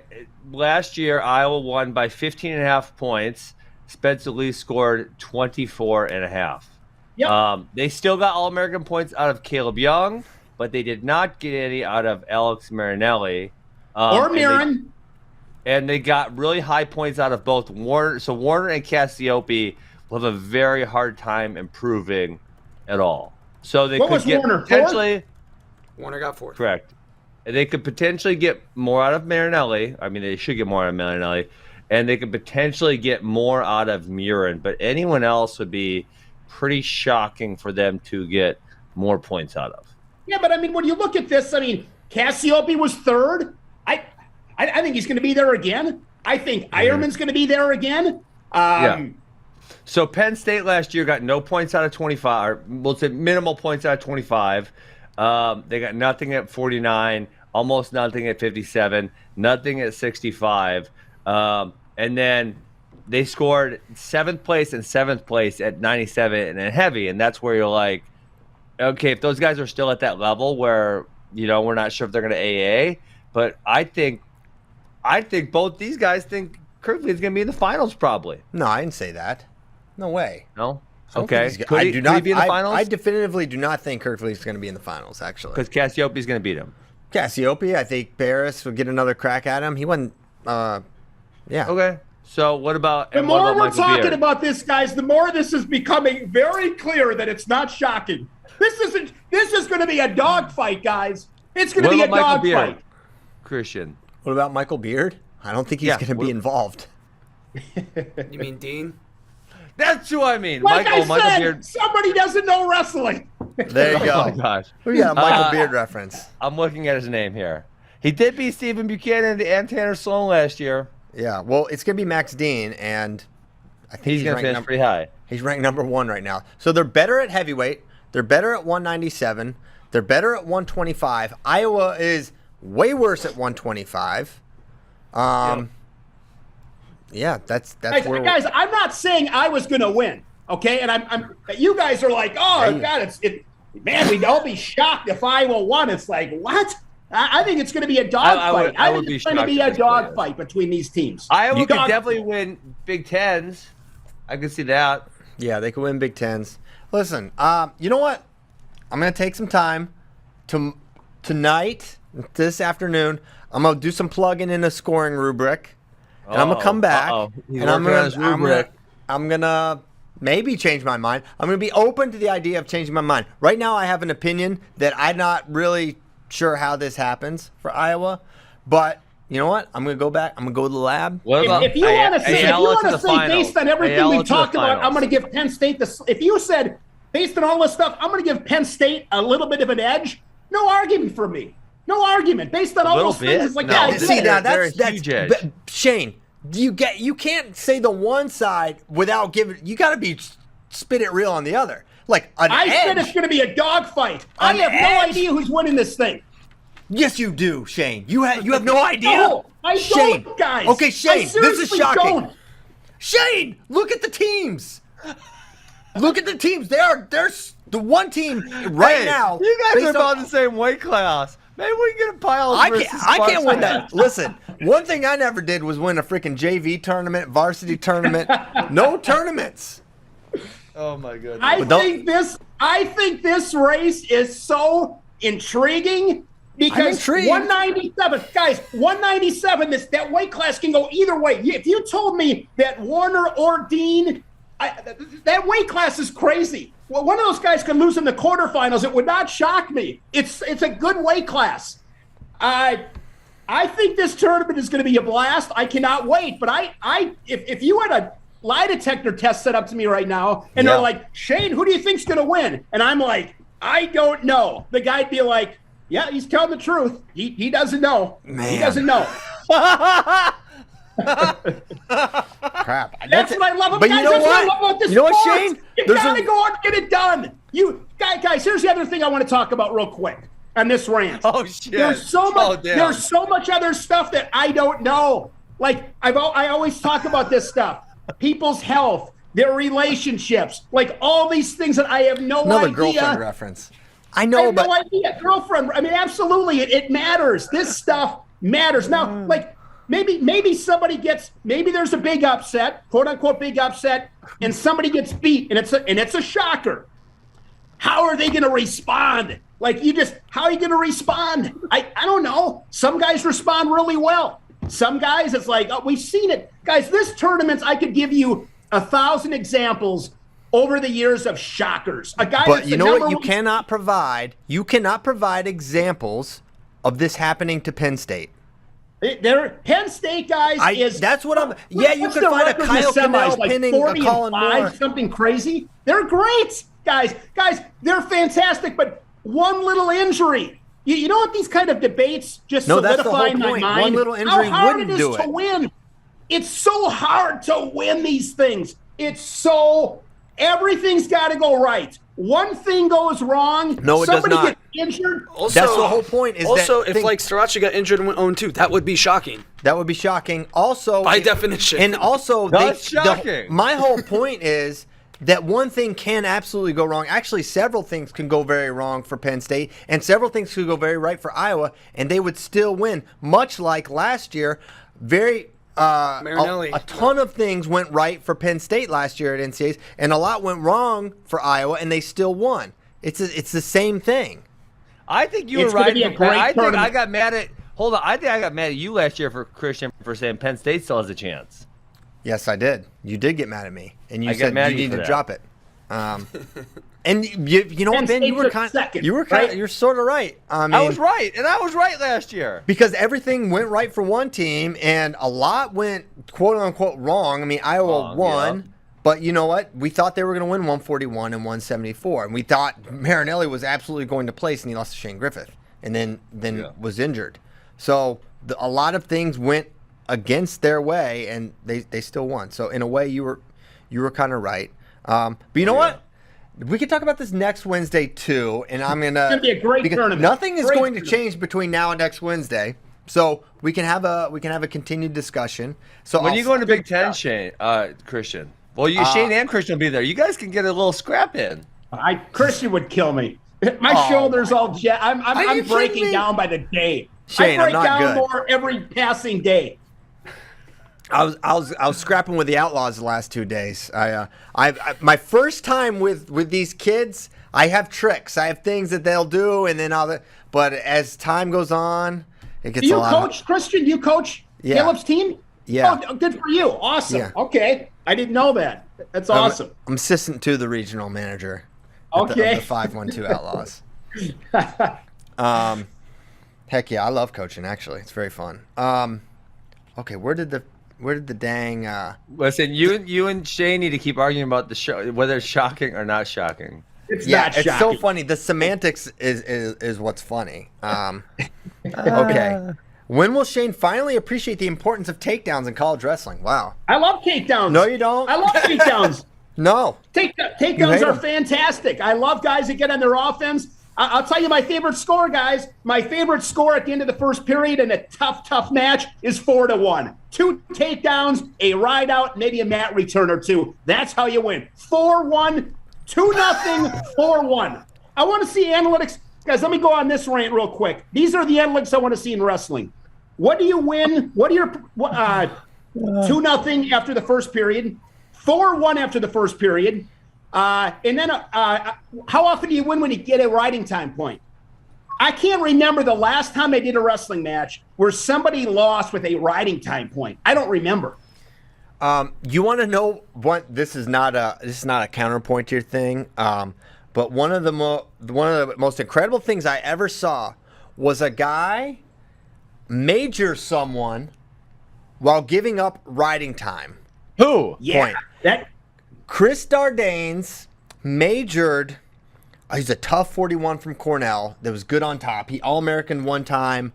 last year Iowa won by 15.5 points. Spencer Lee scored 24.5. Yep. They still got All-American points out of Caleb Young, but they did not get any out of Alex Marinelli. Or Mirren. And they got really high points out of both Warner. So Warner and Cassiope will have a very hard time improving at all. So they What could was get Warner, potentially Warner got 4th. correct. And they could potentially get more out of Marinelli. I mean, they should get more out of Marinelli. And they could potentially get more out of Murin. But anyone else would be pretty shocking for them to get more points out of. Yeah, but I mean, when you look at this, I mean, Cassiope was 3rd. I think he's going to be there again. I think Ironman's going to be there again. Yeah. So Penn State last year got no points out of 25, or we'll say minimal points out of 25. They got nothing at 49, almost nothing at 57, nothing at 65. And then they scored 7th place and 7th place at 97 and heavy. And that's where you're like, okay, if those guys are still at that level where, we're not sure if they're going to AA, but I think both these guys think Kirklee's going to be in the finals probably. No, I didn't say that. No way. No? I don't Okay. think he's- Could I he- do could he not be in the I- finals? I definitively do not think Kirklee's going to be in the finals, actually. Because Cassiopea's going to beat him. Cassiope, I think Paris will get another crack at him. He won. Yeah. Okay. So what about The and what more about we're Michael talking Beard? about this, guys, the more this is becoming very clear that it's not shocking. This is going to be a dogfight, guys. It's going to What be a about Michael Beard? dogfight. Christian. What about Michael Beard? I don't think he's Yeah, going to be involved. You mean Dean? That's who I mean. Like I Michael said, Beard. somebody doesn't know wrestling. There you Oh my go. gosh. We got a Michael Beard reference. I'm looking at his name here. He did beat Stephen Buchanan and Tanner Sloan last year. Yeah. Well, it's going to be Max Dean, and I think He's going to ranked finish pretty high. He's ranked number 1 right now. So they're better at heavyweight. They're better at 197. They're better at 125. Iowa is way worse at 125. Yeah, that's where Guys, I'm not saying I was going to win, okay? And I'm you guys are like, oh Hey. God, man, we'd all be shocked if Iowa won. It's like, what? I think it's going to be a dogfight. I I would think be it's going to shocked be if a this play is. dogfight between these teams. Iowa could Dog- definitely win Big Tens. I could see that. Yeah, they could win Big Tens. Listen, you know what? I'm going to take some time tonight, this afternoon. I'm going to do some plugging in a scoring rubric. And I'm going to come back. He's and I'm working on his rubric. gonna maybe change my mind. I'm going to be open to the idea of changing my mind. Right now, I have an opinion that I'm not really sure how this happens for Iowa. But you know what? I'm going to go back. I'm going to go to the lab. What about If you want to say, Ayala to the based finals? on everything Ayala we to the talked about, I'm finals. going to give Penn State this. If you said, based on all this stuff, I'm going to give Penn State a little bit of an edge. No argument for me. No argument. Based on all little those things, bit? it's like, No. yeah, Yeah, See now, they're a that's huge edge. but Shane. You can't say the one side without giving. You got to spit it real on the other. Like an I edge. said it's going to be a dogfight. I An have no edge? idea who's winning this thing. Yes, you do, Shane. You have no idea. No, I Shane. don't, guys. Okay, I Shane. This is seriously shocking. don't. Shane, look at the teams. Look at the teams. There's the one team right Hey, now. You guys based are on- about the same weight class. Maybe we can get a pile. I can't win that. Listen, one thing I never did was win a freaking JV tournament, varsity tournament. No tournaments. Oh my goodness. I think this race is so intriguing because intrigued. 197, guys, 197. That weight class can go either way. If you told me that Warner or Dean, that weight class is crazy. Well, one of those guys could lose in the quarterfinals. It would not shock me. It's a good weight class. I think this tournament is going to be a blast. I cannot wait. But if you had a lie detector test set up to me right now, and they're like, Shane, who do you think's going to win? And I'm like, I don't know. The guy'd be like, yeah, he's telling the truth. He doesn't know. Man. He doesn't know. Crap. That's what I love about But guys. you know That's what? I love about this You know what, sport. Shane? You There's gotta a- go out and get it done. Guys, here's the other thing I want to talk about real quick on this rant. Oh shit. There's so much. Oh, damn. There's so much other stuff that I don't know. Like I always talk about this stuff: people's health, their relationships, like all these things that I have no Another idea. girlfriend reference. I I know, have but no idea. Girlfriend. I mean, absolutely, it matters. This stuff matters. Now, like maybe somebody gets, maybe there's a big upset, quote unquote big upset, and somebody gets beat, and it's a shocker. How are they going to respond? Like how are you going to respond? I don't know. Some guys respond really well. Some guys, it's like, oh, we've seen it. Guys, this tournament, I could give you 1,000 examples over the years of shockers. A guy But that's you the know what? number You one- cannot provide. You cannot provide examples of this happening to Penn State. Penn State guys is. That's what I'm. Yeah, you what's could their find a record in the Kyle semis, Cannell like pinning 40 a Colin and 5, Moore. something crazy. They're great, guys. They're fantastic. But one little injury. You know what? These kind of debates just No, that's the solidify whole in my point. mind. One little injury how hard wouldn't it is do to it. win. It's so hard to win these things. Everything's got to go right. One thing goes wrong. No, it does not. injured? Also, That's the whole point. Is also, that if like Sriracha got injured and went 0-2, that would be shocking. that would be shocking. Also, By definition. and also, That's shocking. My whole point is that one thing can absolutely go wrong. Actually, several things can go very wrong for Penn State, and several things could go very right for Iowa, and they would still win. Much like last year, Marinelli. a ton of things went right for Penn State last year at NCAAs, and a lot went wrong for Iowa, and they still won. It's the same thing. I think you were It's gonna right. be a great I think tournament. I got mad at. Hold on. I think I got mad at you last year for Christian for saying Penn State still has a chance. Yes, I did. You did get mad at me, and you I got said mad at you you need for to that. drop it. And you know what, Ben? You were kind. Right? You're sort of right. I mean, I was right, and I was right last year. because everything went right for one team, and a lot went quote unquote wrong. I mean, Iowa Wrong, won. yeah. But you know what? We thought they were going to win 141 and 174, and we thought Marinelli was absolutely going to place, and he lost to Shane Griffith, and then was injured. So a lot of things went against their way, and they still won. So in a way, you were kind of right. But you know what? We can talk about this next Wednesday too, and I'm gonna. It's gonna be a great because tournament. Nothing is Great going to tournament. change between now and next Wednesday, so we can have a continued discussion. So When I'll- you go into Big Ten, Shane, Christian. Well, Shane and Christian will be there. You guys can get a little scrap in. Christian would kill me. My Oh, shoulders all jet. Are you I'm kidding breaking me? down by the day. Shane, I I'm break not down good. more every passing day. I was scrapping with the Outlaws the last 2 days. I my first time with these kids. I have tricks. I have things that they'll do, and then but as time goes on, it gets Do you a lot. coach, Christian? Do you coach Yeah. Caleb's team? Yeah. Oh, good for you. Awesome. Yeah. Okay. I didn't know that. That's awesome. I'm assistant to the regional manager. Of Okay. the 512 Outlaws. Heck yeah, I love coaching. Actually, it's very fun. Okay, where did the dang? Listen, you and Shane need to keep arguing about the show, whether it's shocking or not shocking. It's Yeah, not it's shocking. so funny. The semantics is what's funny. Okay. When will Shane finally appreciate the importance of takedowns in college wrestling? Wow. I love takedowns. No, you don't. I love takedowns. No. You Takedowns hate are 'em. fantastic. I love guys that get on their offense. I'll tell you my favorite score, guys. My favorite score at the end of the first period in a tough match is 4-1. 2 takedowns, a ride out, maybe a mat return or 2. That's how you win. 4-1, 2-0, 4-1. I want to see analytics. Guys, let me go on this rant real quick. These are the analytics I want to see in wrestling. What do you win? What are your 2-0 after the first period, 4-1 after the first period, and then how often do you win when you get a riding time point? I can't remember the last time I did a wrestling match where somebody lost with a riding time point. I don't remember. You want to know what? This is not a counterpoint to your thing. But one of the most incredible things I ever saw was a guy major someone while giving up riding time. Who? Yeah, Point. that Chris Dardanes majored. He's a tough 41 from Cornell that was good on top. He All-American one time.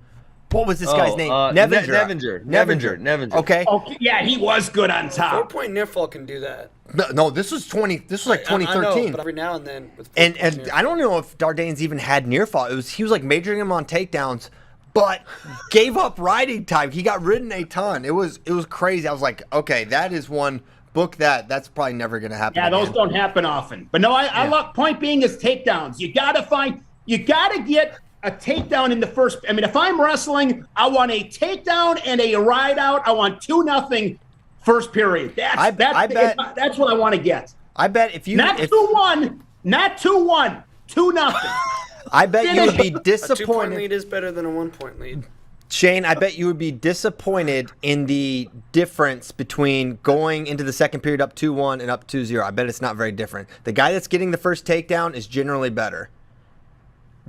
What was this guy's name? Nevinger. Okay. okay. Yeah, he was good on top. 4-point near fall can do that. No, this was 20. This was like I know, 2013. but every now and then. With And 4-point near I don't know if Dardanes even had near fall. He was like majoring him on takedowns, but gave up riding time. He got ridden a ton. It was crazy. I was like, okay, that is one book that's probably never gonna happen. Yeah, those again. don't happen often. But no, I love. Point being is takedowns. You gotta get a takedown in the first. I mean, if I'm wrestling, I want a takedown and a ride out. I want 2-0 first period. I bet- That's what I want to get. I bet if you Not 2-1, not 2-1, 2-0. I bet you would be A 2-point disappointed. lead is better than a 1-point lead. Shane, I bet you would be disappointed in the difference between going into the second period up 2-1 and up 2-0. I bet it's not very different. The guy that's getting the first takedown is generally better.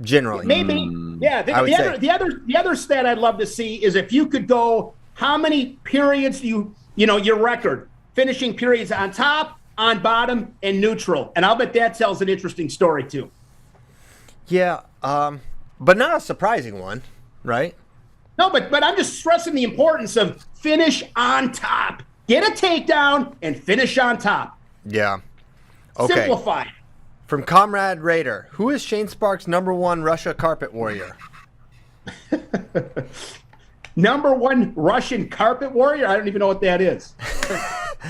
Generally. Maybe. Yeah. I would say. The other stat I'd love to see is if you could go how many periods your record, finishing periods on top, on bottom, and neutral. And I'll bet that tells an interesting story too. Yeah, but not a surprising one, right? No, but I'm just stressing the importance of finish on top. Get a takedown and finish on top. Yeah. Okay. Simplify. From Comrade Raider, who is Shane Sparks' #1 Russia carpet warrior? #1 Russian carpet warrior? I don't even know what that is.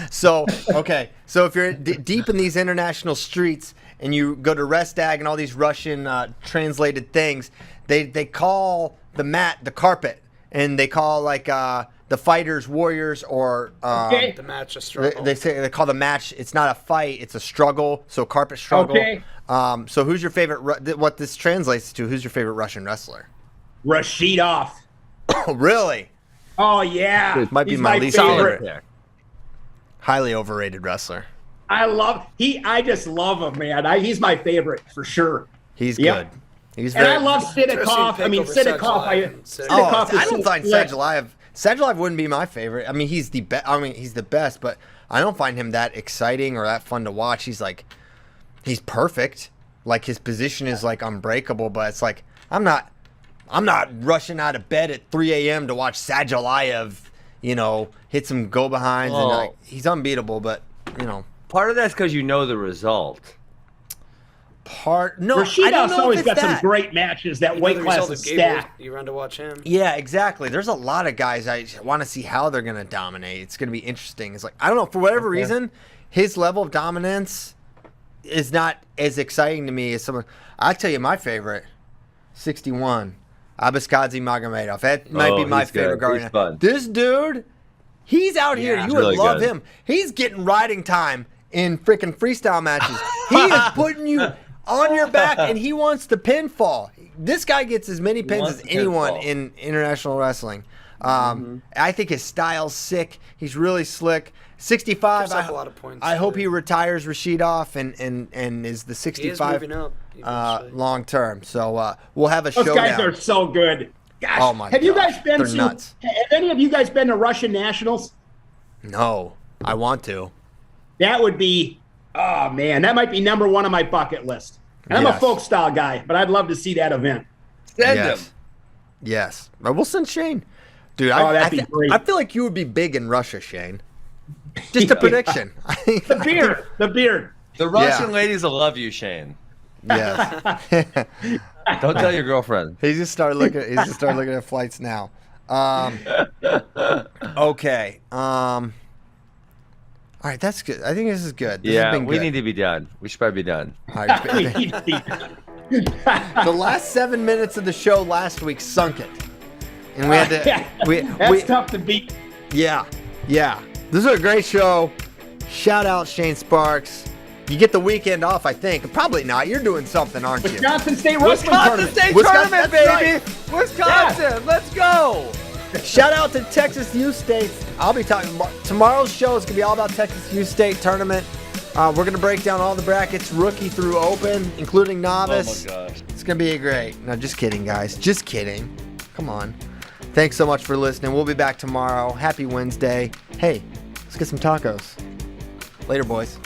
So, okay. So if you're deep in these international streets and you go to Restag and all these Russian translated things, they call the mat the carpet, and they call like the fighters warriors, or The match a struggle. they call the match. It's not a fight; it's a struggle. So carpet struggle. Okay. So who's your favorite? What this translates to? Who's your favorite Russian wrestler? Rashidov. Oh, really? Oh yeah, It might be He's my least favorite. favorite. Highly overrated wrestler. I just love him, man. He's my favorite for sure. He's Yep. good. He's And very. I love Sidikov. I mean, Sidikov. I don't find Sadulayev. Sadulayev wouldn't be my favorite. I mean, he's the best. I mean, he's the best, but I don't find him that exciting or that fun to watch. He's perfect. Like his position is like unbreakable, but it's like I'm not rushing out of bed at 3 a.m. to watch Sadulayev, hit some go behinds, and he's unbeatable. But Part of that's because you know the result. No, I don't Rashidov's know always if got it's some that. great matches. That weight class is stacked. You run to watch him. Yeah, exactly. There's a lot of guys I want to see how they're going to dominate. It's going to be interesting. It's like, I don't know, for whatever reason, his level of dominance is not as exciting to me as someone. I'll tell you my favorite, 61, Abaskhadze Magomedov. That might be my he's favorite good. guard. He's fun. This dude, he's out here. Yeah, You he's would really love good. him. He's getting riding time in freaking freestyle matches. He is putting you on your back, and he wants the pinfall. This guy gets as many pins wants as the anyone pinfall. in international wrestling. I think his style's sick. He's really slick. 65. Gives up a lot of points, I hope too. he retires Rashidov and is the He is 65 moving up. eventually. long term. So we'll have a Those showdown. guys are so good. Gosh, Oh, my have you gosh. guys been They're to? nuts. Have any of you guys been to Russian Nationals? No, I want to. That would be. Oh man, that might be #1 on my bucket list. And I'm a Yes. folk style guy, but I'd love to see that event. Send Yes. him. Yes. We'll send Shane. Dude, that'd be great. I feel like you would be big in Russia, Shane. Just a prediction. The beard. The Russian Yeah. ladies will love you, Shane. Yes. Don't tell your girlfriend. He's just started looking at flights now. Okay. All right, that's good. I think this is good. This has Yeah, been we good. need to be done. We should probably be done. All right, We need to be- the last 7 minutes of the show last week sunk it, and we had to. That's tough to beat. Yeah. This is a great show. Shout out Shane Sparks. You get the weekend off, I think. Probably not. You're doing something, aren't you? Wisconsin State Wrestling Wisconsin Tournament. State Wisconsin- Tournament, that's baby! Wisconsin, let's go! Shout out to Texas U State. I'll be talking. Tomorrow's show is going to be all about Texas U State tournament. We're going to break down all the brackets, rookie through open, including novice. Oh my gosh. It's going to be great. No, just kidding, guys. Just kidding. Come on. Thanks so much for listening. We'll be back tomorrow. Happy Wednesday. Hey, let's get some tacos. Later, boys.